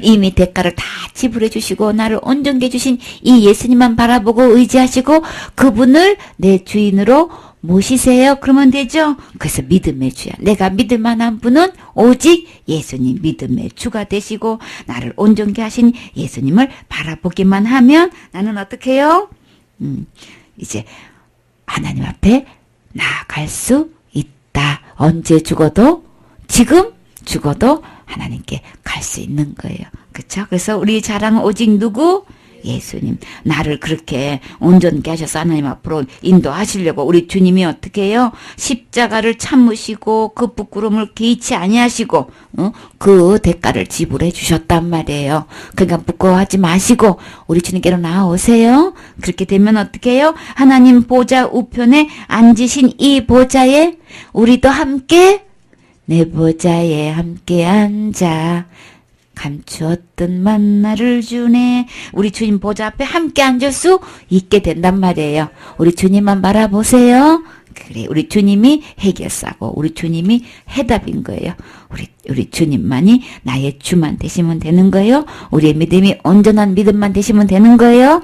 이미 대가를 다 지불해 주시고 나를 온전케 해주신 이 예수님만 바라보고 의지하시고 그분을 내 주인으로 모시세요. 그러면 되죠. 그래서 믿음의 주야. 내가 믿을 만한 분은 오직 예수님 믿음의 주가 되시고 나를 온전케 하신 예수님을 바라보기만 하면 나는 어떻게 해요? 이제 하나님 앞에 나아갈 수 있다. 언제 죽어도 지금 죽어도 하나님께 갈 수 있는 거예요. 그렇죠? 그래서 우리 자랑은 오직 누구? 예수님. 나를 그렇게 온전케 하셔서 하나님 앞으로 인도하시려고 우리 주님이 어떻게 해요? 십자가를 참으시고 그 부끄러움을 개의치 아니하시고 그 대가를 지불해 주셨단 말이에요. 그러니까 부끄러워하지 마시고 우리 주님께로 나오세요. 그렇게 되면 어떻게 해요? 하나님 보좌 우편에 앉으신 이 보좌에 우리도 함께 내 보좌에 함께 앉아 감추었던 만나를 주네. 우리 주님 보좌 앞에 함께 앉을 수 있게 된단 말이에요. 우리 주님만 바라보세요. 그래, 우리 주님이 해결사고 우리 주님이 해답인 거예요. 우리 주님만이 나의 주만 되시면 되는 거예요. 우리의 믿음이 온전한 믿음만 되시면 되는 거예요.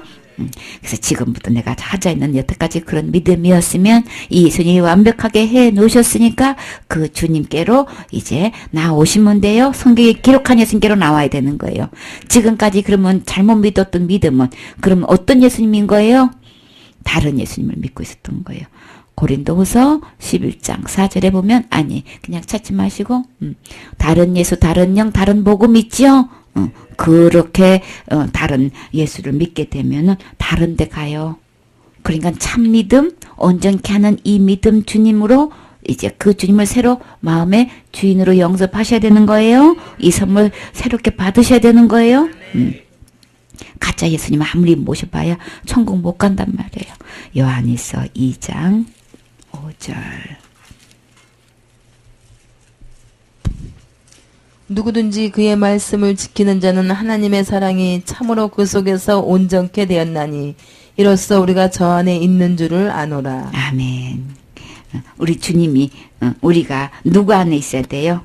그래서 지금부터 내가 하자 있는 여태까지 그런 믿음이었으면 이 예수님이 완벽하게 해 놓으셨으니까 그 주님께로 이제 나오시면 돼요. 성경에 기록한 예수님께로 나와야 되는 거예요. 지금까지 그러면 잘못 믿었던 믿음은 그럼 어떤 예수님인 거예요? 다른 예수님을 믿고 있었던 거예요. 고린도후서 11장 4절에 보면 아니 그냥 찾지 마시고 다른 예수, 다른 영, 다른 복음 있죠? 그렇게 다른 예수를 믿게 되면은 다른 데 가요. 그러니까 참 믿음, 온전케 하는 이 믿음 주님으로 이제 그 주님을 새로 마음의 주인으로 영접하셔야 되는 거예요. 이 선물 새롭게 받으셔야 되는 거예요. 가짜 예수님 아무리 모셔봐야 천국 못 간단 말이에요. 요한일서 2장 5절. 누구든지 그의 말씀을 지키는 자는 하나님의 사랑이 참으로 그 속에서 온전케 되었나니 이로써 우리가 저 안에 있는 줄을 아노라. 아멘. 우리 주님이 우리가 누구 안에 있어야 돼요?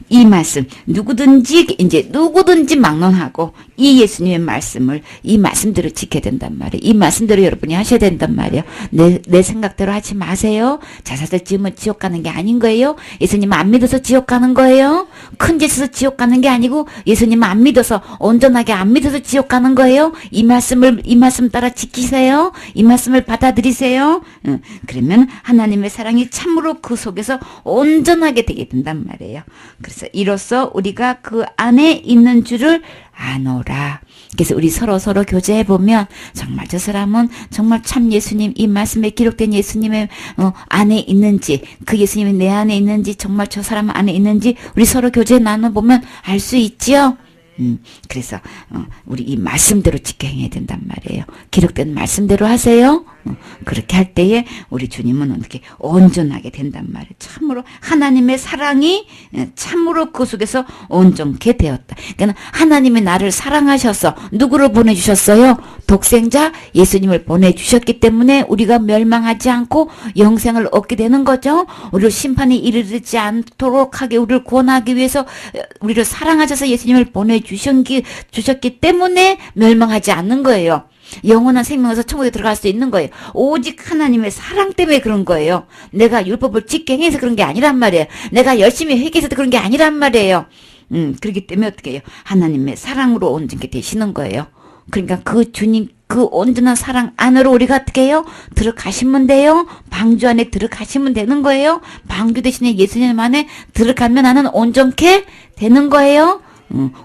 이 말씀 누구든지 막론하고 이 예수님의 말씀을 이 말씀대로 지켜야 된단 말이에요. 이 말씀대로 여러분이 하셔야 된단 말이에요. 내 생각대로 하지 마세요. 자사들 지으면 지옥 가는 게 아닌 거예요. 예수님 안 믿어서 지옥 가는 거예요. 큰 죄에서 지옥 가는 게 아니고 예수님 안 믿어서 온전하게 안 믿어서 지옥 가는 거예요. 이 말씀 따라 지키세요. 이 말씀을 받아들이세요. 그러면 하나님의 사랑이 참으로 그 속에서 온전하게 되게 된단 말이에요. 그래서 이로써 우리가 그 안에 있는 줄을 아노라. 그래서 우리 서로 교제해 보면 정말 저 사람은 정말 참 예수님 이 말씀에 기록된 예수님의 안에 있는지 그 예수님이 내 안에 있는지 정말 저 사람 안에 있는지 우리 서로 교제 나눠 보면 알 수 있지요. 그래서 우리 이 말씀대로 지켜 행해야 된단 말이에요. 기록된 말씀대로 하세요. 그렇게 할 때에 우리 주님은 어떻게 온전하게 된단 말이에요. 참으로 하나님의 사랑이 참으로 그 속에서 온전케 되었다. 그러니까 하나님이 나를 사랑하셔서 누구를 보내주셨어요? 독생자 예수님을 보내주셨기 때문에 우리가 멸망하지 않고 영생을 얻게 되는 거죠. 우리를 심판에 이르지 않도록 하게 우리를 구원하기 위해서 우리를 사랑하셔서 예수님을 보내주셨기 때문에 멸망하지 않는 거예요. 영원한 생명에서 천국에 들어갈 수 있는 거예요. 오직 하나님의 사랑 때문에 그런 거예요. 내가 율법을 지켜 행해서 그런 게 아니란 말이에요. 내가 열심히 회개해서 그런 게 아니란 말이에요. 그렇기 때문에 어떻게 해요? 하나님의 사랑으로 온전케 되시는 거예요. 그러니까 그 주님 그 온전한 사랑 안으로 우리가 어떻게 해요? 들어가시면 돼요. 방주 안에 들어가시면 되는 거예요. 방주 대신에 예수님 안에 들어가면 나는 온전케 되는 거예요.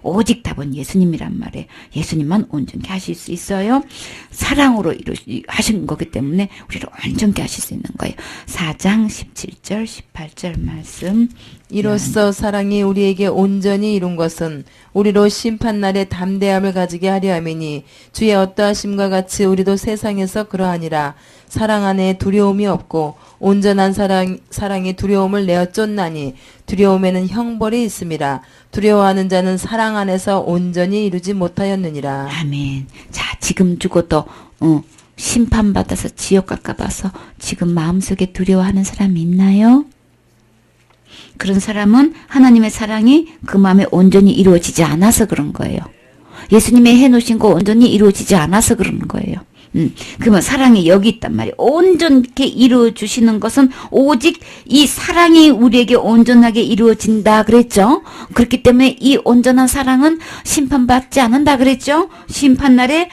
오직 답은 예수님이란 말이에요. 예수님만 온전케 하실 수 있어요. 사랑으로 하신 거기 때문에 우리를 온전케 하실 수 있는 거예요. 4장 17절 18절 말씀. 이로써 사랑이 우리에게 온전히 이룬 것은 우리로 심판날에 담대함을 가지게 하려 함이니 주의 어떠하심과 같이 우리도 세상에서 그러하니라. 사랑 안에 두려움이 없고 온전한 사랑이 두려움을 내어 쫓나니 두려움에는 형벌이 있음이라. 두려워하는 자는 사랑 안에서 온전히 이루지 못하였느니라. 아멘. 자, 지금 죽어도 심판받아서 지옥 갈까봐서 지금 마음속에 두려워하는 사람이 있나요? 그런 사람은 하나님의 사랑이 그 마음에 온전히 이루어지지 않아서 그런 거예요. 예수님의 해놓으신 거 온전히 이루어지지 않아서 그러는 거예요. 그러면 사랑이 여기 있단 말이에요. 온전하게 이루어주시는 것은 오직 이 사랑이 우리에게 온전하게 이루어진다 그랬죠. 그렇기 때문에 이 온전한 사랑은 심판받지 않는다 그랬죠. 심판날에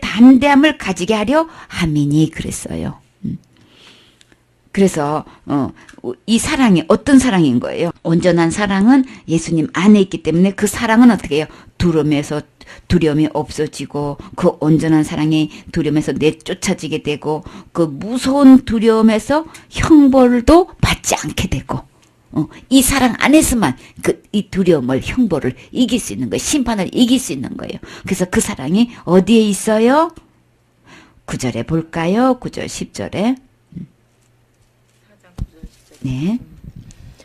담대함을 가지게 하려 함이니 그랬어요. 그래서 이 사랑이 어떤 사랑인 거예요? 온전한 사랑은 예수님 안에 있기 때문에 그 사랑은 어떻게 해요? 두려움이 없어지고 그 온전한 사랑이 두려움에서 내쫓아지게 되고 그 무서운 두려움에서 형벌도 받지 않게 되고 이 사랑 안에서만 이 두려움을 형벌을 이길 수 있는 거예요. 심판을 이길 수 있는 거예요. 그래서 그 사랑이 어디에 있어요? 9절에 볼까요? 9절 10절에 네.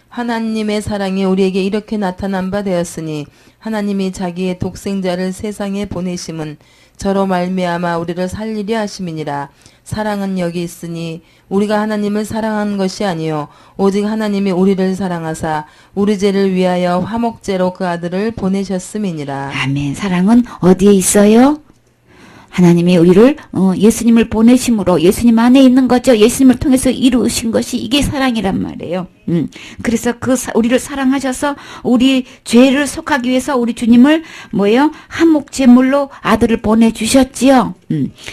하나님의 사랑이 우리에게 이렇게 나타난 바 되었으니 하나님이 자기의 독생자를 세상에 보내심은 저로 말미암아 우리를 살리려 하심이니라. 사랑은 여기 있으니 우리가 하나님을 사랑한 것이 아니요 오직 하나님이 우리를 사랑하사 우리 죄를 위하여 화목제로 그 아들을 보내셨음이니라. 아멘. 사랑은 어디에 있어요? 하나님이 우리를 예수님을 보내심으로 예수님 안에 있는 거죠. 예수님을 통해서 이루신 것이 이게 사랑이란 말이에요. 그래서 우리를 사랑하셔서 우리 죄를 속하기 위해서 우리 주님을 뭐예요? 한몫제물로 아들을 보내주셨지요.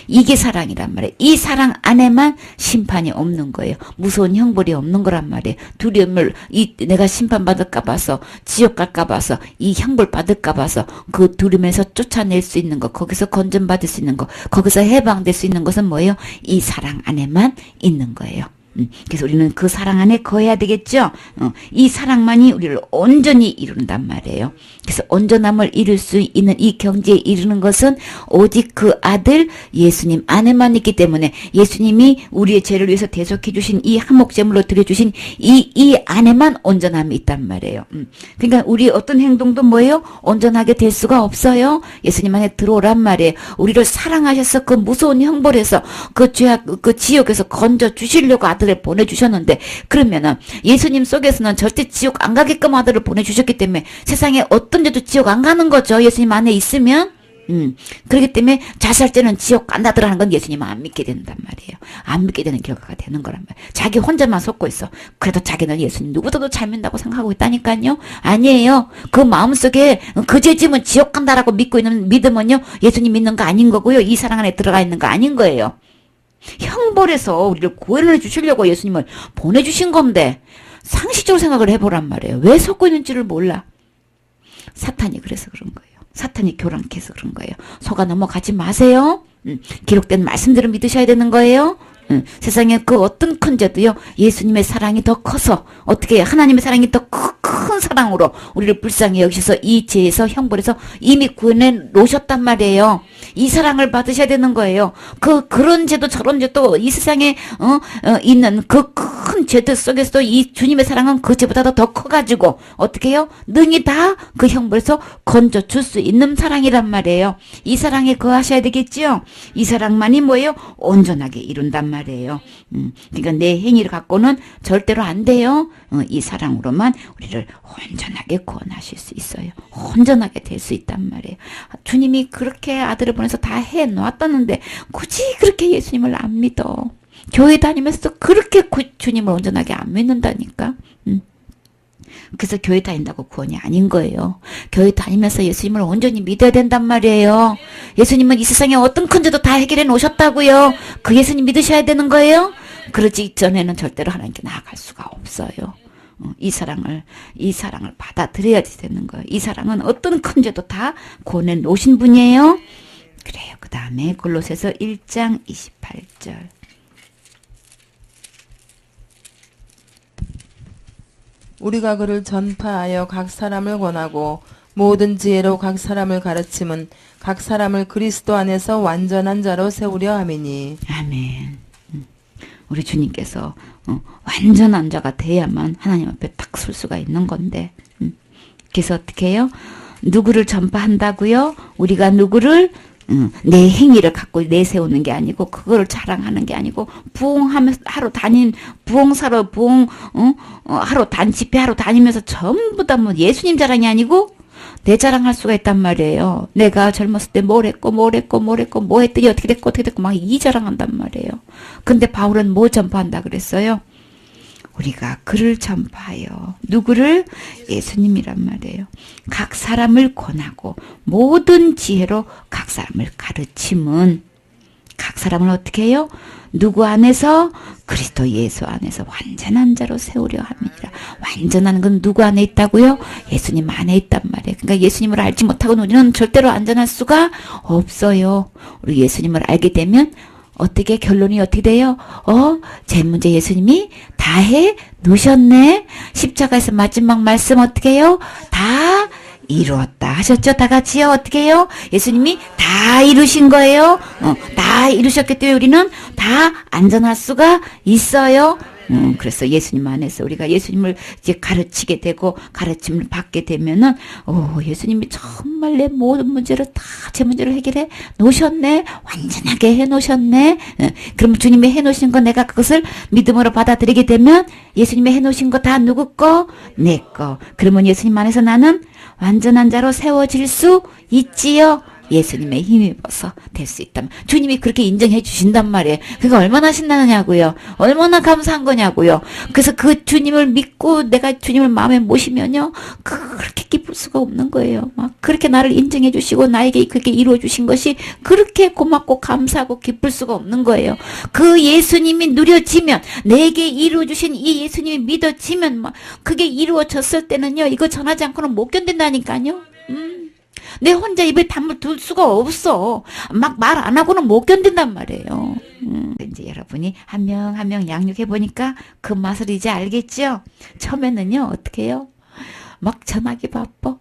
이게 사랑이란 말이에요. 이 사랑 안에만 심판이 없는 거예요. 무서운 형벌이 없는 거란 말이에요. 두려움을 내가 심판받을까 봐서 지옥 갈까 봐서 이 형벌 받을까 봐서 그 두려움에서 쫓아낼 수 있는 것, 거기서 건전받을 수 있는 것, 거기서 해방될 수 있는 것은 뭐예요? 이 사랑 안에만 있는 거예요. 그래서 우리는 그 사랑 안에 거해야 되겠죠. 이 사랑만이 우리를 온전히 이룬단 말이에요. 그래서 온전함을 이룰 수 있는 이 경지에 이르는 것은 오직 그 아들 예수님 안에만 있기 때문에 예수님이 우리의 죄를 위해서 대속해 주신 이 한몫제물로 드려주신 이 안에만 온전함이 있단 말이에요. 그러니까 우리 어떤 행동도 뭐예요? 온전하게 될 수가 없어요. 예수님 안에 들어오란 말이에요. 우리를 사랑하셔서 그 무서운 형벌에서 그 죄악 그 지옥에서 건져 주시려고 아들을 보내주셨는데, 그러면은 예수님 속에서는 절대 지옥 안 가게끔 아들을 보내주셨기 때문에 세상에 어떤 죄도 지옥 안 가는 거죠. 예수님 안에 있으면. 그렇기 때문에 자살죄는 지옥 간다더라는 건 예수님 안 믿게 된단 말이에요. 안 믿게 되는 결과가 되는 거란 말이에요. 자기 혼자만 속고 있어. 그래도 자기는 예수님 누구보다도 잘 믿는다고 생각하고 있다니까요. 아니에요. 그 마음속에 그 죄 지면 지옥 간다라고 믿고 있는 믿음은요, 예수님 믿는 거 아닌 거고요. 이 사랑 안에 들어가 있는 거 아닌 거예요. 형벌에서 우리를 구원해 주시려고 예수님을 보내주신 건데 상식적으로 생각을 해보란 말이에요. 왜 속고 있는지를 몰라. 사탄이 그래서 그런 거예요. 사탄이 교란케 해서 그런 거예요. 속아 넘어가지 마세요. 기록된 말씀들을 믿으셔야 되는 거예요. 세상에 그 어떤 큰 죄도요, 예수님의 사랑이 더 커서, 어떻게 하나님의 사랑이 더 큰 사랑으로 우리를 불쌍히 여기셔서 이 죄에서 형벌에서 이미 구원해 놓으셨단 말이에요. 이 사랑을 받으셔야 되는 거예요. 그런 죄도 저런 죄도 이 세상에 있는 그 큰 죄들 속에서도 이 주님의 사랑은 그 죄보다 더 커가지고 어떻게 해요? 능히 다 그 형벌에서 건져 줄 수 있는 사랑이란 말이에요. 이 사랑에 거하셔야 되겠지요. 이 사랑만이 뭐예요? 온전하게 이룬단 말이에요. 그러니까 내 행위를 갖고는 절대로 안 돼요. 이 사랑으로만 우리를 온전하게 구원하실 수 있어요. 온전하게 될 수 있단 말이에요. 주님이 그렇게 아들을 보내서 다 해놓았다는데 굳이 그렇게 예수님을 안 믿어. 교회 다니면서도 그렇게 주님을 온전하게 안 믿는다니까. 그래서 교회 다닌다고 구원이 아닌 거예요. 교회 다니면서 예수님을 온전히 믿어야 된단 말이에요. 예수님은 이 세상에 어떤 큰 죄도 다 해결해 놓으셨다고요. 그 예수님 믿으셔야 되는 거예요. 그러지 전에는 절대로 하나님께 나아갈 수가 없어요. 이 사랑을 받아들여야 되는 거예요. 이 사랑은 어떤 큰 죄도 다 구원해 놓으신 분이에요. 그래요. 그 다음에 골로새서 1장 28절. 우리가 그를 전파하여 각 사람을 권하고 모든 지혜로 각 사람을 가르침은 각 사람을 그리스도 안에서 완전한 자로 세우려 함이니. 아멘. 우리 주님께서 완전한 자가 돼야만 하나님 앞에 딱 설 수가 있는 건데, 그래서 어떻게 해요? 누구를 전파한다고요? 우리가 누구를 내 행위를 갖고 내세우는 게 아니고, 그거를 자랑하는 게 아니고, 부흥하면서 부흥사로 하러 집회하러 다니면서 전부 다 뭐 예수님 자랑이 아니고 내 자랑할 수가 있단 말이에요. 내가 젊었을 때 뭐 했더니 어떻게 됐고 막 이 자랑한단 말이에요. 근데 바울은 뭐 전파한다 그랬어요? 우리가 그를 전파하여, 누구를? 예수님이란 말이에요. 각 사람을 권하고 모든 지혜로 각 사람을 가르침은, 각 사람을 어떻게 해요? 누구 안에서? 그리스도 예수 안에서 완전한 자로 세우려 합니다. 완전한 건 누구 안에 있다고요? 예수님 안에 있단 말이에요. 그러니까 예수님을 알지 못하고는 우리는 절대로 안전할 수가 없어요. 우리 예수님을 알게 되면 어떻게, 결론이 어떻게 돼요? 제 문제 예수님이 다 해 놓으셨네. 십자가에서 마지막 말씀 어떻게 해요? 다 이루었다 하셨죠? 다 같이요. 어떻게 해요? 예수님이 다 이루신 거예요. 다 이루셨기 때문에 우리는 다 안전할 수가 있어요. 그래서 예수님 안에서 우리가 예수님을 이제 가르치게 되고 가르침을 받게 되면은 예수님이 정말 내 모든 문제를 다 제 문제를 해결해 놓으셨네. 완전하게 해 놓으셨네. 그럼 주님이 해 놓으신 거 내가 그것을 믿음으로 받아들이게 되면 예수님이 해 놓으신 거 다 누구 거? 내 거. 그러면 예수님 안에서 나는 완전한 자로 세워질 수 있지요. 예수님의 힘입어서 될 수 있다면 주님이 그렇게 인정해 주신단 말이에요. 그게 얼마나 신나느냐고요. 얼마나 감사한 거냐고요. 그래서 그 주님을 믿고 내가 주님을 마음에 모시면요. 그렇게 기쁠 수가 없는 거예요. 막 그렇게 나를 인정해 주시고 나에게 그렇게 이루어 주신 것이 그렇게 고맙고 감사하고 기쁠 수가 없는 거예요. 그 예수님이 누려지면 내게 이루어 주신 이 예수님이 믿어지면 막 그게 이루어졌을 때는요. 이거 전하지 않고는 못 견딘다니까요. 내 혼자 입에 담을 둘 수가 없어. 막 말 안 하고는 못 견딘단 말이에요. 이제 여러분이 한 명 한 명 양육해 보니까 그 맛을 이제 알겠죠? 처음에는요, 어떻게 해요? 막 전하기 바빠.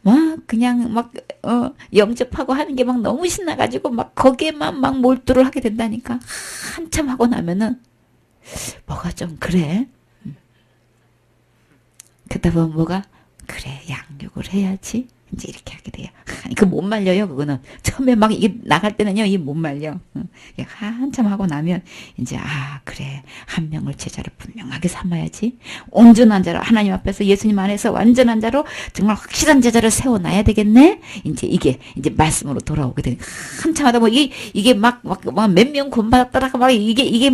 막 그냥 막 영접하고 하는 게 막 너무 신나가지고 막 거기에만 막 몰두를 하게 된다니까. 한참 하고 나면은 뭐가 좀 그래. 그러다 보면 뭐가 그래 양육을 해야지. 이제 이렇게 하게 돼요. 그 못 말려요, 그거는. 처음에 막 이게 나갈 때는요, 이게 못 말려. 한참 하고 나면, 이제, 그래. 한 명을 제자로 분명하게 삼아야지. 온전한 자로, 하나님 앞에서 예수님 안에서 완전한 자로 정말 확실한 제자를 세워놔야 되겠네? 이제 이게, 이제 말씀으로 돌아오게 되니까. 한참 하다 보면, 이게 막 몇 명 군받았다가 막 이게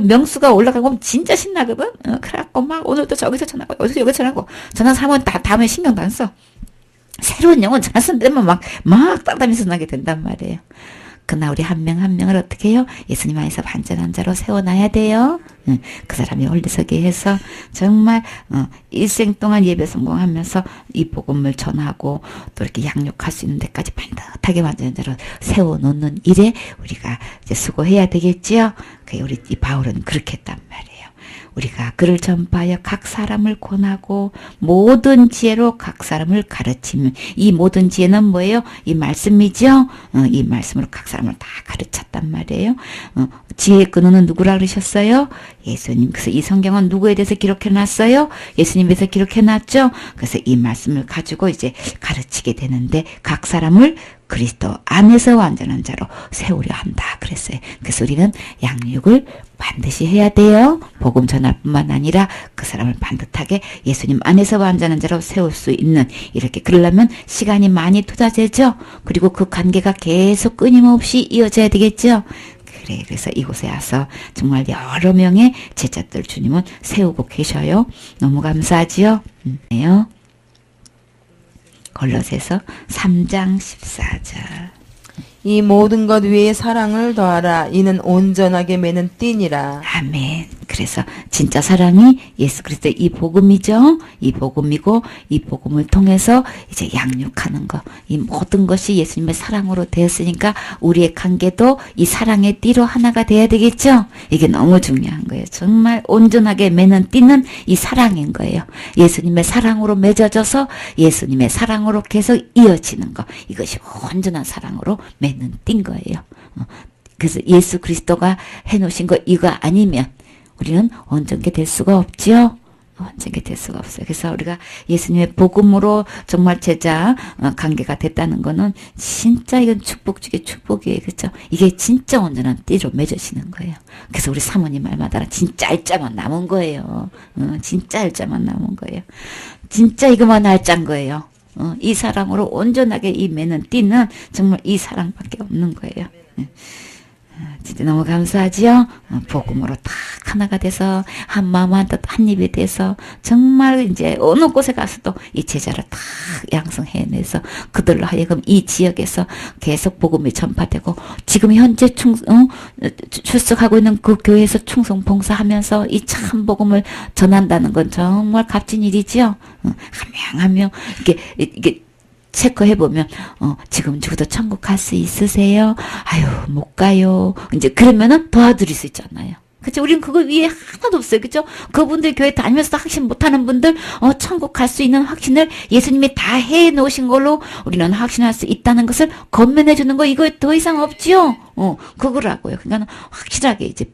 명수가 올라가고 진짜 신나거든? 그래갖고 막 오늘도 저기서 전화하고, 여기서 전화하고, 전화해서 하면 다음에 신경도 안 써. 새로운 영혼 전화 쓰는 데만 막 따담해서 나게 된단 말이에요. 그러나 우리 한 명 한 명을 어떻게 해요? 예수님 안에서 완전한 자로 세워놔야 돼요. 그 사람이 올리서게 해서 정말 일생 동안 예배 성공하면서 이 복음을 전하고 또 이렇게 양육할 수 있는 데까지 반듯하게 완전한 자로 세워놓는 일에 우리가 이제 수고해야 되겠지요. 우리 이 바울은 그렇게 했단 말이에요. 우리가 그를 전파하여 각 사람을 권하고 모든 지혜로 각 사람을 가르치면 이 모든 지혜는 뭐예요? 이 말씀이죠. 이 말씀으로 각 사람을 다 가르쳤단 말이에요. 지혜의 근원은 누구라 그러셨어요? 예수님. 그래서 이 성경은 누구에 대해서 기록해놨어요? 예수님에 대해서 기록해놨죠. 그래서 이 말씀을 가지고 이제 가르치게 되는데 각 사람을 그리스도 안에서 완전한 자로 세우려 한다 그랬어요. 그래서 우리는 양육을 반드시 해야 돼요. 복음 전할 뿐만 아니라 그 사람을 반듯하게 예수님 안에서 완전한 자로 세울 수 있는 이렇게 그러려면 시간이 많이 투자되죠. 그리고 그 관계가 계속 끊임없이 이어져야 되겠죠. 그래서 이곳에 와서 정말 여러 명의 제자들 주님은 세우고 계셔요. 너무 감사하지요. 네요. 골로새서 3장 14절. 이 모든 것 위에 사랑을 더하라. 이는 온전하게 매는 띠니라. 아멘. 그래서 진짜 사랑이 예수 그리스도의 이 복음이죠. 이 복음이고 이 복음을 통해서 이제 양육하는 거. 이 모든 것이 예수님의 사랑으로 되었으니까 우리의 관계도 이 사랑의 띠로 하나가 돼야 되겠죠. 이게 너무 중요한 거예요. 정말 온전하게 매는 띠는 이 사랑인 거예요. 예수님의 사랑으로 맺어져서 예수님의 사랑으로 계속 이어지는 거. 이것이 온전한 사랑으로 매는 띠인 거예요. 그래서 예수 그리스도가 해놓으신 거 이거 아니면 우리는 온전하게 될 수가 없지요. 온전하게 될 수가 없어요. 그래서 우리가 예수님의 복음으로 정말 제자 관계가 됐다는 거는 진짜 이건 축복 중에 축복이에요. 그렇죠? 이게 진짜 온전한 띠로 맺어지는 거예요. 그래서 우리 사모님 말마다 진짜 알짜만 남은 거예요. 진짜 알짜만 남은 거예요. 진짜 이거만 알짠 거예요. 이 사랑으로 온전하게 이 매는 띠는 정말 이 사랑밖에 없는 거예요. 진짜 너무 감사하지요. 복음으로 딱 하나가 돼서 한 마음 한 뜻 한 입이 돼서 정말 이제 어느 곳에 가서도 이 제자를 딱 양성해내서 그들로 하여금 이 지역에서 계속 복음이 전파되고 지금 현재 출석하고 있는 그 교회에서 충성 봉사하면서 이 참 복음을 전한다는 건 정말 값진 일이지요. 한 명 한 명 이게 체크해보면, 지금 죽어도 천국 갈 수 있으세요? 아유, 못 가요. 이제, 그러면은 도와드릴 수 있잖아요. 그쵸? 우리는 그거 위에 하나도 없어요. 그죠? 그분들 교회 다니면서 확신 못하는 분들, 천국 갈 수 있는 확신을 예수님이 다 해 놓으신 걸로 우리는 확신할 수 있다는 것을 건면해 주는 거, 이거 더 이상 없지요? 그거라고요. 그러니까 확실하게 이제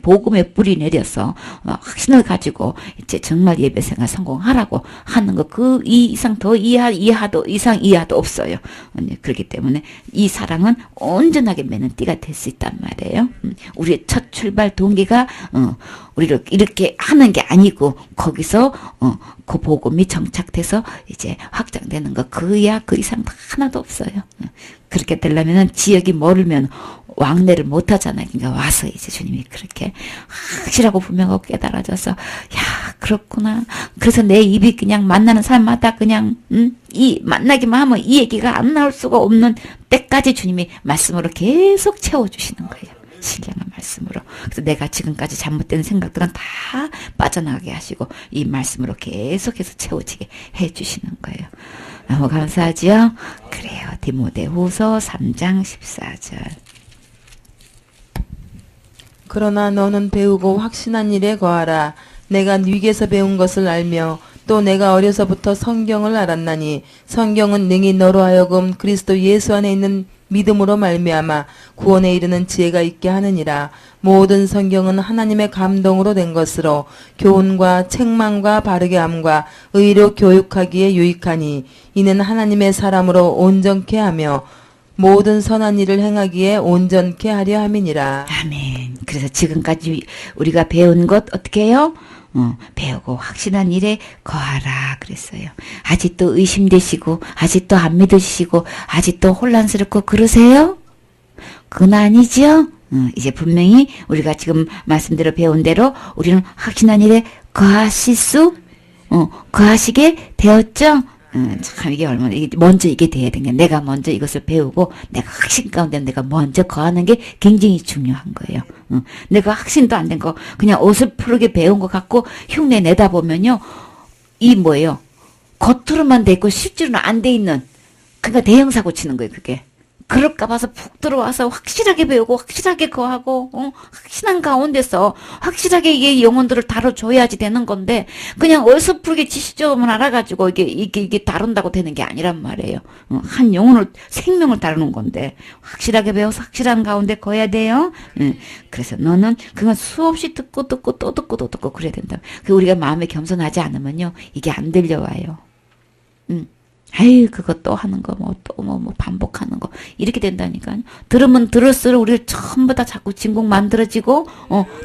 복음의 뿌리 내려서 확신을 가지고 이제 정말 예배 생활 성공하라고 하는 거, 그 이상 더 이하도 없어요. 그렇기 때문에 이 사랑은 온전하게 매는 띠가 될 수 있단 말이에요. 우리의 첫 출발 동기가 우리를 이렇게 하는 게 아니고 거기서 그 복음이 정착돼서 이제 확장되는 거, 그 이상 하나도 없어요. 그렇게 되려면은 지역이 멀으면 왕래를 못 하잖아요. 그러니까 와서 이제 주님이 그렇게 확실하고 분명하고 깨달아져서, 야, 그렇구나. 그래서 내 입이 그냥 만나는 사람마다 그냥, 이 만나기만 하면 이 얘기가 안 나올 수가 없는 때까지 주님이 말씀으로 계속 채워주시는 거예요. 신령한 말씀으로. 그래서 내가 지금까지 잘못된 생각들은 다 빠져나가게 하시고 이 말씀으로 계속해서 채워지게 해주시는 거예요. 너무 감사하죠? 그래요. 디모데후서 3장 14절. 그러나 너는 배우고 확신한 일에 거하라. 내가 네게서 배운 것을 알며 또 내가 어려서부터 성경을 알았나니 성경은 능히 너로 하여금 그리스도 예수 안에 있는 믿음으로 말미암아 구원에 이르는 지혜가 있게 하느니라. 모든 성경은 하나님의 감동으로 된 것으로 교훈과 책망과 바르게 함과 의로 교육하기에 유익하니 이는 하나님의 사람으로 온전케 하며 모든 선한 일을 행하기에 온전케 하려 함이니라. 아멘. 그래서 지금까지 우리가 배운 것 어떻게 해요? 배우고 확신한 일에 거하라 그랬어요. 아직도 의심되시고 아직도 안 믿으시고 아직도 혼란스럽고 그러세요? 그건 아니죠? 이제 분명히 우리가 지금 말씀대로 배운 대로 우리는 확신한 일에 거하시게 되었죠? 참 이게 얼마나 먼저 이게 돼야 되냐. 내가 먼저 이것을 배우고 내가 확신 가운데 내가 먼저 거하는 게 굉장히 중요한 거예요. 내가 확신도 안 된 거 그냥 어설프게 배운 것 같고 흉내 내다 보면요, 이 뭐예요? 겉으로만 돼 있고 실제로는 안 돼 있는, 그러니까 대형사고 치는 거예요. 그게 그럴까 봐서 푹 들어와서 확실하게 배우고 확실하게 거하고 확신한 가운데서 확실하게 이게 영혼들을 다뤄줘야지 되는 건데 그냥 어설프게 지식적으로만 알아가지고 이게 다룬다고 되는 게 아니란 말이에요. 한 영혼을 생명을 다루는 건데 확실하게 배워서 확실한 가운데 거해야 돼요. 그래서 너는 그건 수없이 듣고 또 듣고 그래야 된다. 그 우리가 마음에 겸손하지 않으면요 이게 안 들려와요. 아유, 그거 또 하는 거, 뭐 반복하는 거. 이렇게 된다니까요. 들으면 들을수록 우리 전부 다 자꾸 진공 만들어지고,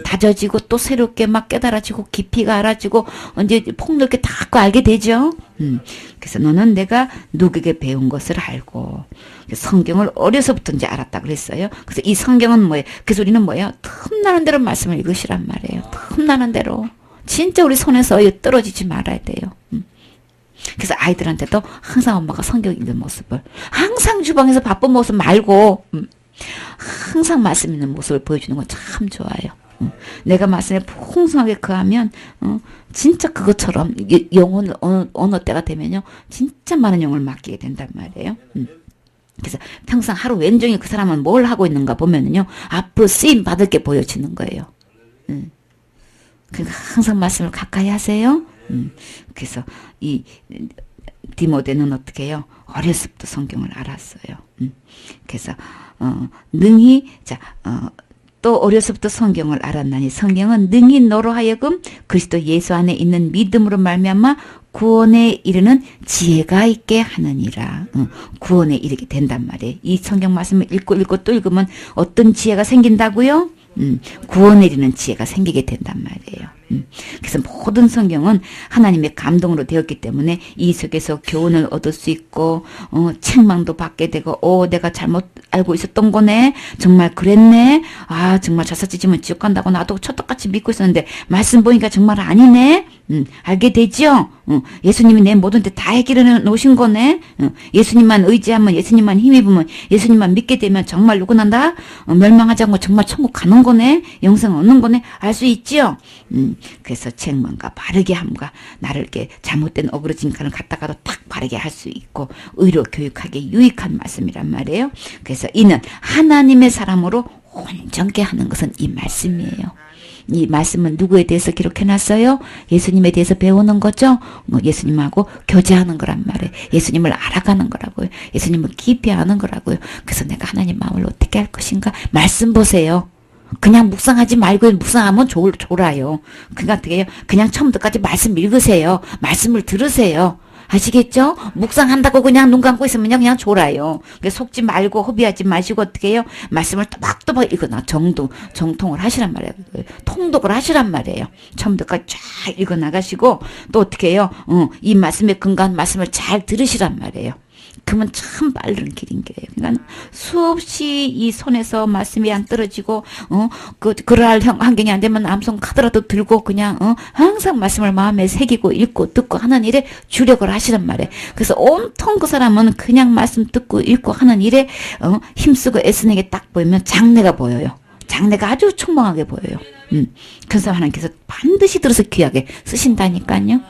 다져지고, 또 새롭게 막 깨달아지고, 깊이가 알아지고, 이제 폭넓게 다 알게 되죠. 그래서 너는 내가 누구에게 배운 것을 알고, 성경을 어려서부터 이제 알았다 그랬어요. 그래서 이 성경은 뭐예요? 그래서 우리는 뭐예요? 틈나는 대로 말씀을 읽으시란 말이에요. 틈나는 대로. 진짜 우리 손에서 떨어지지 말아야 돼요. 그래서 아이들한테도 항상 엄마가 성경 읽는 모습을, 항상 주방에서 바쁜 모습 말고 항상 말씀 있는 모습을 보여주는 건 참 좋아요. 내가 말씀에 풍성하게 거하면 진짜 그것처럼 영혼을 어느 때가 되면요 진짜 많은 영혼을 맡기게 된단 말이에요. 그래서 평생 하루 왼종일 그 사람은 뭘 하고 있는가 보면은요 앞으로 쓰임 받을 게 보여지는 거예요. 그러니까 항상 말씀을 가까이 하세요. 그래서 이 디모데는 어떻게 해요? 어렸을 때부터 성경을 알았어요. 그래서 능히 또 어려서부터 성경을 알았나니 성경은 능히 너로 하여금 그리스도 예수 안에 있는 믿음으로 말미암아 구원에 이르는 지혜가 있게 하느니라. 구원에 이르게 된단 말이에요. 이 성경 말씀을 읽고 또 읽으면 어떤 지혜가 생긴다고요? 구원에 이르는 지혜가 생기게 된단 말이에요. 그래서 모든 성경은 하나님의 감동으로 되었기 때문에 이 속에서 교훈을 얻을 수 있고 책망도 받게 되고 내가 잘못 알고 있었던 거네, 정말 그랬네, 정말 자사지지면 지옥 간다고 나도 촛떡같이 믿고 있었는데 말씀 보니까 정말 아니네, 알게 되죠. 예수님이 내 모든 데 다 해결해 놓으신 거네. 예수님만 의지하면, 예수님만 힘입으면, 예수님만 믿게 되면 정말 누구나 다 멸망하지 않고 정말 천국 가는 거네, 영생 얻는 거네, 알 수 있죠. 그래서 책망과 바르게 함과 나를 이렇게 잘못된 어그러진 간을 갖다가도 딱 바르게 할 수 있고 의로 교육하기에 유익한 말씀이란 말이에요. 그래서 이는 하나님의 사람으로 온전케 하는 것은 이 말씀이에요. 이 말씀은 누구에 대해서 기록해놨어요? 예수님에 대해서 배우는 거죠. 예수님하고 교제하는 거란 말이에요. 예수님을 알아가는 거라고요. 예수님을 깊이 아는 거라고요. 그래서 내가 하나님 마음을 어떻게 할 것인가? 말씀 보세요. 그냥 묵상하지 말고 묵상하면 졸아요. 그러니까 어떻게 해요? 그냥 처음부터까지 말씀 읽으세요. 말씀을 들으세요. 아시겠죠? 묵상한다고 그냥 눈 감고 있으면 그냥 졸아요. 속지 말고 허비하지 마시고 어떻게 해요? 말씀을 또박또박 읽어놔. 정통을 하시란 말이에요. 통독을 하시란 말이에요. 처음부터까지 쫙 읽어나가시고 또 어떻게 해요? 이 말씀에 근거한 말씀을 잘 들으시란 말이에요. 그러면 참 빠른 길인 거예요. 그러니까 수없이 이 손에서 말씀이 안 떨어지고 그럴 환경이 안 되면 암송 카드라도 들고 그냥 항상 말씀을 마음에 새기고 읽고 듣고 하는 일에 주력을 하시란 말이에요. 그래서 온통 그 사람은 그냥 말씀 듣고 읽고 하는 일에 힘쓰고 애쓰는 게 딱 보이면 장래가 보여요. 장래가 아주 총망하게 보여요. 그래서 하나님께서 반드시 들어서 귀하게 쓰신다니까요.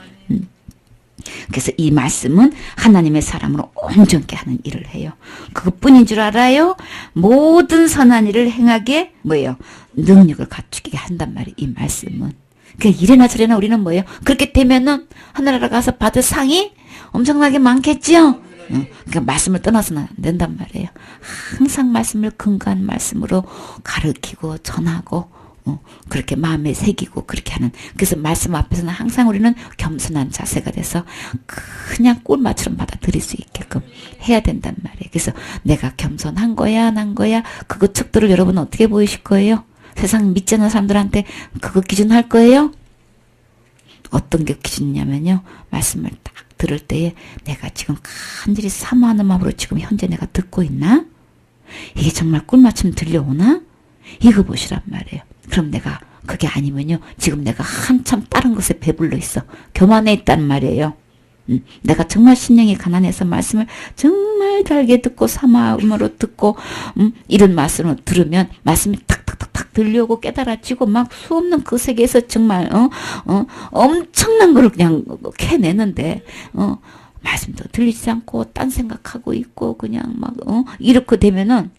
그래서 이 말씀은 하나님의 사람으로 온전케 하는 일을 해요. 그것뿐인 줄 알아요? 모든 선한 일을 행하게 뭐예요? 능력을 갖추게 한단 말이에요. 이 말씀은. 그러니까 이래나 저래나 우리는 뭐예요? 그렇게 되면은 하늘나라 가서 받을 상이 엄청나게 많겠지요? 그러니까 말씀을 떠나서는 안 된단 말이에요. 항상 말씀을 근거한 말씀으로 가르치고 전하고 그렇게 마음에 새기고 그렇게 하는. 그래서 말씀 앞에서는 항상 우리는 겸손한 자세가 돼서 그냥 꿀맛처럼 받아들일 수 있게끔 해야 된단 말이에요. 그래서 내가 겸손한 거야 안 한 거야 그거 척도를 여러분은 어떻게 보이실 거예요? 세상 믿지 않는 사람들한테 그거 기준 할 거예요? 어떤 게 기준이냐면요, 말씀을 딱 들을 때에 내가 지금 간절히 사모하는 마음으로 지금 현재 내가 듣고 있나? 이게 정말 꿀맞춤 들려오나? 이거 보시란 말이에요. 그럼 내가 그게 아니면요, 지금 내가 한참 다른 것에 배불러 있어. 교만해 있단 말이에요. 내가 정말 심령이 가난해서 말씀을 정말 달게 듣고 사마음으로 듣고 이런 말씀을 들으면 말씀이 탁탁탁탁 들려오고 깨달아지고 막 수없는 그 세계에서 정말 엄청난 걸 그냥 캐내는데 말씀도 들리지 않고 딴 생각하고 있고 그냥 막 이렇게 되면은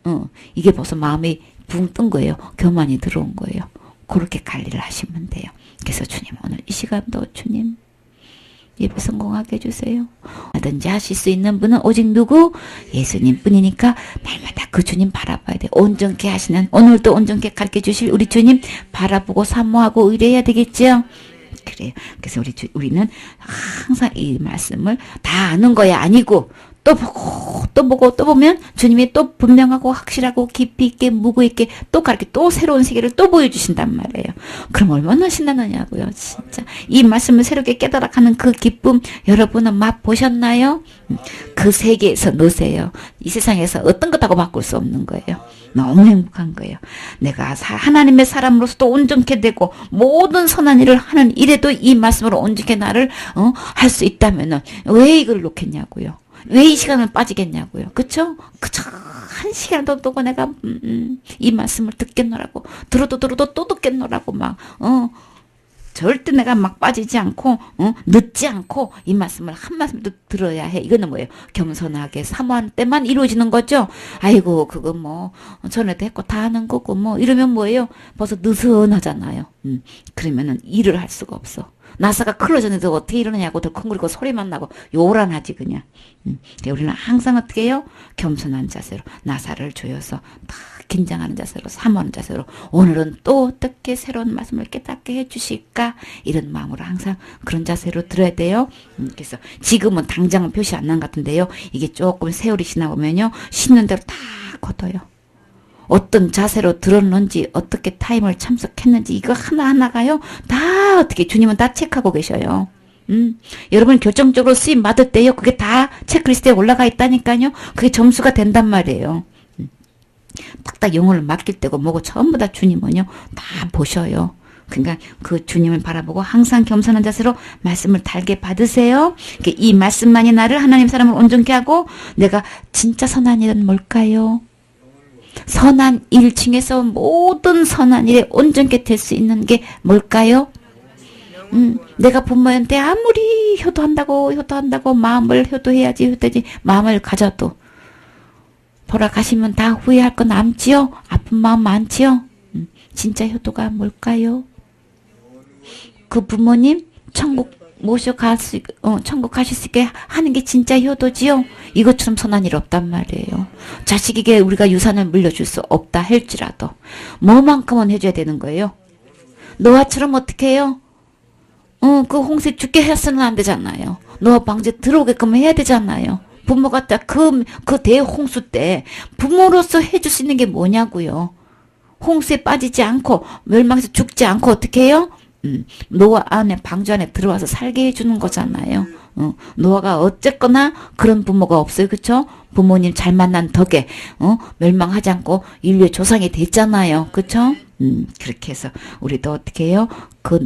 이게 벌써 마음이 붕 뜬 거예요. 교만이 들어온 거예요. 그렇게 관리를 하시면 돼요. 그래서 주님, 오늘 이 시간도 주님 예배 성공하게 해주세요. 뭐든지 하실 수 있는 분은 오직 누구? 예수님 뿐이니까 날마다 그 주님 바라봐야 돼. 온전케 하시는, 오늘도 온전케 가르쳐 주실 우리 주님 바라보고 사모하고 의뢰해야 되겠죠? 그래요. 그래서 우리는 항상 이 말씀을 다 아는 거야 아니고 또 보고 또 보고 또 보면 주님이 또 분명하고 확실하고 깊이 있게 무구 있게 또 가르쳐 또 새로운 세계를 또 보여주신단 말이에요. 그럼 얼마나 신나느냐고요. 진짜 이 말씀을 새롭게 깨달아가는 그 기쁨 여러분은 맛보셨나요? 그 세계에서 노세요. 이 세상에서 어떤 것하고 바꿀 수 없는 거예요. 너무 행복한 거예요. 내가 하나님의 사람으로서 또 온전케 되고 모든 선한 일을 하는 일에도 이 말씀으로 온전케 나를 할 수 있다면은 왜 이걸 놓겠냐고요. 왜 이 시간을 빠지겠냐고요. 그쵸? 한 시간도 두고 내가 이 말씀을 듣겠노라고 들어도 또 듣겠노라고 막 절대 내가 막 빠지지 않고 늦지 않고 이 말씀을 한 말씀도 들어야 해. 이거는 뭐예요? 겸손하게 사모한 때만 이루어지는 거죠. 아이고 그거 뭐 전에도 했고 다 하는 거고 뭐 이러면 뭐예요? 벌써 느슨하잖아요. 그러면은 일을 할 수가 없어. 나사가 클로전에서 어떻게 이러느냐고 덜컹거리고 소리만 나고 요란하지 그냥. 우리는 항상 어떻게 해요? 겸손한 자세로 나사를 조여서 다 긴장하는 자세로 사모하는 자세로 오늘은 또 어떻게 새로운 말씀을 깨닫게 해주실까 이런 마음으로 항상 그런 자세로 들어야 돼요. 그래서 지금은 당장은 표시 안 난 것 같은데요. 이게 조금 세월이 지나보면요, 쉬는 대로 다 걷어요. 어떤 자세로 들었는지 어떻게 타임을 참석했는지 이거 하나하나가요 다 어떻게 주님은 다 체크하고 계셔요. 여러분 결정적으로 쓰임 받을 때요 그게 다 체크리스트에 올라가 있다니까요. 그게 점수가 된단 말이에요. 딱딱 영혼을 맡길 때고 뭐고 전부 다 주님은요 다 보셔요. 그러니까 그 주님을 바라보고 항상 겸손한 자세로 말씀을 달게 받으세요. 이 말씀만이 나를 하나님 사람을 온전케 하고 내가 진짜 선한 일은 뭘까요? 선한 일 중에서 모든 선한 일에 온전케 될 수 있는 게 뭘까요? 내가 부모한테 아무리 효도한다고 마음을 효도해야지 마음을 가져도 돌아가시면 다 후회할 거 남지요? 아픈 마음 많지요? 진짜 효도가 뭘까요? 그 부모님 천국 천국 가실 수 있게 하는 게 진짜 효도지요. 이것처럼 선한 일 없단 말이에요. 자식에게 우리가 유산을 물려줄 수 없다 할지라도 뭐만큼은 해줘야 되는 거예요. 노아처럼 어떻게 해요? 그 홍수 죽게 해서는 안 되잖아요. 노아 방제 들어오게끔 해야 되잖아요. 부모가 딱 그 대홍수 때 부모로서 해줄 수 있는 게 뭐냐고요. 홍수에 빠지지 않고 멸망해서 죽지 않고 어떻게 해요? 노아 안에 방주 안에 들어와서 살게 해주는 거잖아요. 노아가 어쨌거나 그런 부모가 없어요. 그쵸? 부모님 잘 만난 덕에 멸망하지 않고 인류의 조상이 됐잖아요. 그쵸? 그렇게 해서 우리도 어떻게 해요? 그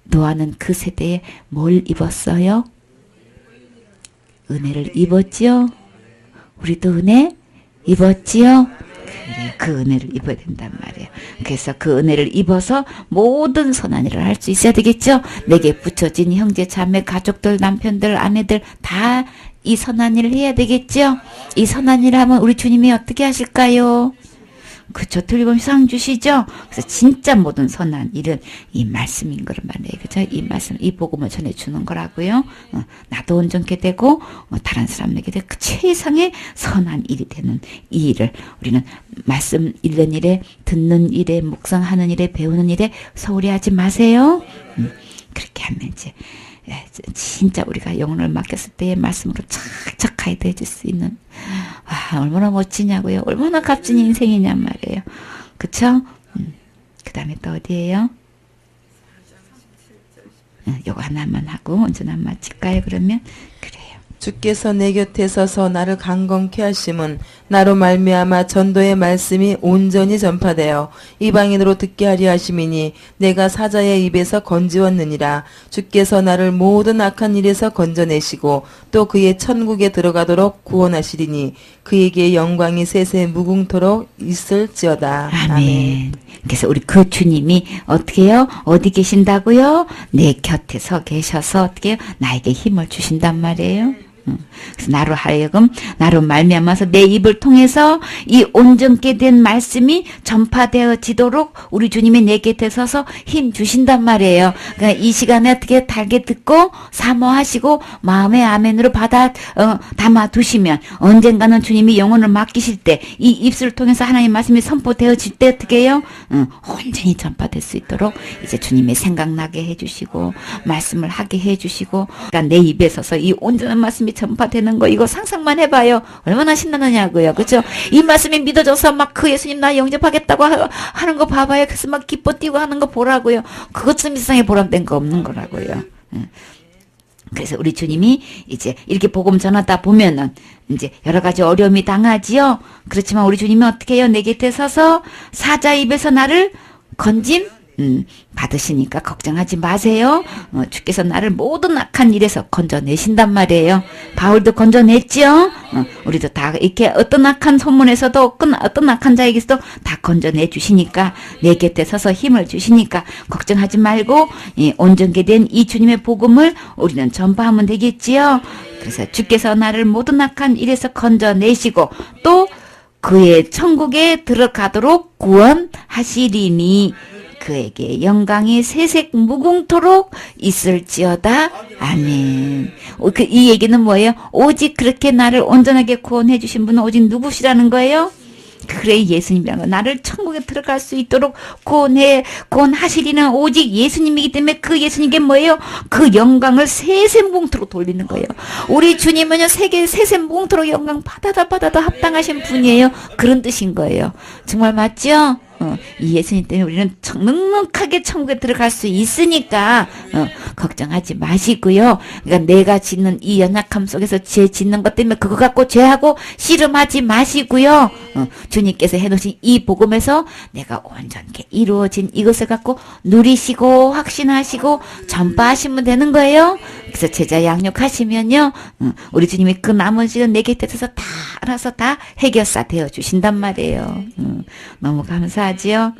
노아는 그 세대에 뭘 입었어요? 은혜를 입었지요? 우리도 은혜 입었지요? 그래, 그 은혜를 입어야 된단 말이에요. 그래서 그 은혜를 입어서 모든 선한 일을 할 수 있어야 되겠죠? 내게 붙여진 형제, 자매, 가족들, 남편들, 아내들 다 이 선한 일을 해야 되겠죠? 이 선한 일을 하면 우리 주님이 어떻게 하실까요? 그쵸. 틀리면 상 주시죠? 그래서 진짜 모든 선한 일은 이 말씀인 거란 말이에요. 그죠? 이 말씀, 이 복음을 전해주는 거라고요. 나도 온전케 되고, 다른 사람에게 그 최상의 선한 일이 되는 이 일을 우리는 말씀 읽는 일에, 듣는 일에, 묵상하는 일에, 배우는 일에 소홀히 하지 마세요. 그렇게 하면 이제, 진짜 우리가 영혼을 맡겼을 때의 말씀으로 착착 가이드 해줄 수 있는, 와, 얼마나 멋지냐고요. 얼마나 값진 인생이냔 말이에요. 그쵸? 그 다음에 또 어디에요? 요거 하나만 하고 온전한 마칠까요? 그러면? 그래요. 주께서 내 곁에 서서 나를 강건케 하심은 나로 말미암아 전도의 말씀이 온전히 전파되어 이방인으로 듣게 하려 하심이니 내가 사자의 입에서 건지었느니라. 주께서 나를 모든 악한 일에서 건져내시고 또 그의 천국에 들어가도록 구원하시리니 그에게 영광이 세세 무궁토록 있을지어다. 아멘. 그래서 우리 그 주님이 어떻게 해요? 어디 계신다고요? 내 곁에 서 계셔서 어떻게 해요? 나에게 힘을 주신단 말이에요. 그래서 나로 말미암아서 내 입을 통해서 이 온전케 된 말씀이 전파되어지도록 우리 주님이 내 곁에 서서 힘 주신단 말이에요. 그러니까 이 시간에 어떻게 달게 듣고 사모하시고 마음의 아멘으로 담아 두시면 언젠가는 주님이 영혼을 맡기실 때 이 입술을 통해서 하나님 말씀이 선포되어질 때 어떻게 해요? 온전히 전파될 수 있도록 이제 주님이 생각나게 해주시고 말씀을 하게 해주시고, 그러니까 내 입에 서서 이 온전한 말씀이 전파되는 거 이거 상상만 해봐요. 얼마나 신나느냐고요. 그렇죠? 이 말씀이 믿어져서 막 그 예수님 나 영접하겠다고 하는 거 봐봐요. 그래서 막 기뻐 뛰고 하는 거 보라고요. 그것쯤 이상의 보람된 거 없는 거라고요. 그래서 우리 주님이 이제 이렇게 복음 전하다 보면은 이제 여러 가지 어려움이 당하지요. 그렇지만 우리 주님이 어떻게 해요? 내 곁에 서서 사자 입에서 나를 건짐 받으시니까 걱정하지 마세요. 주께서 나를 모든 악한 일에서 건져내신단 말이에요. 바울도 건져냈지요. 우리도 다 이렇게 어떤 악한 소문에서도 어떤 악한 자에게서도 다 건져내 주시니까 내 곁에 서서 힘을 주시니까 걱정하지 말고 온전케 된 이 주님의 복음을 우리는 전파하면 되겠지요. 그래서 주께서 나를 모든 악한 일에서 건져내시고 또 그의 천국에 들어가도록 구원하시리니 그에게 영광이 세색 무궁토록 있을지어다. 아멘. 이 얘기는 뭐예요? 오직 그렇게 나를 온전하게 구원해 주신 분은 오직 누구시라는 거예요? 그래, 예수님이라는 거. 나를 천국에 들어갈 수 있도록 구원하시리는 오직 예수님이기 때문에 그 예수님께 뭐예요? 그 영광을 세세무궁토록 돌리는 거예요. 우리 주님은요, 세세무궁토록 영광 받아다 합당하신 분이에요. 그런 뜻인 거예요. 정말 맞죠? 이 예수님 때문에 우리는 넉넉하게 천국에 들어갈 수 있으니까 걱정하지 마시고요. 그러니까 내가 짓는 이 연약함 속에서 죄 짓는 것 때문에 그거 갖고 죄하고 씨름하지 마시고요. 주님께서 해놓으신 이 복음에서 내가 온전하게 이루어진 이것을 갖고 누리시고 확신하시고 전파하시면 되는 거예요. 그래서 제자 양육하시면요, 우리 주님이 그 나머지는 내 곁에 서서 다 알아서 다 해결사 되어 주신단 말이에요. 너무 감사하지요.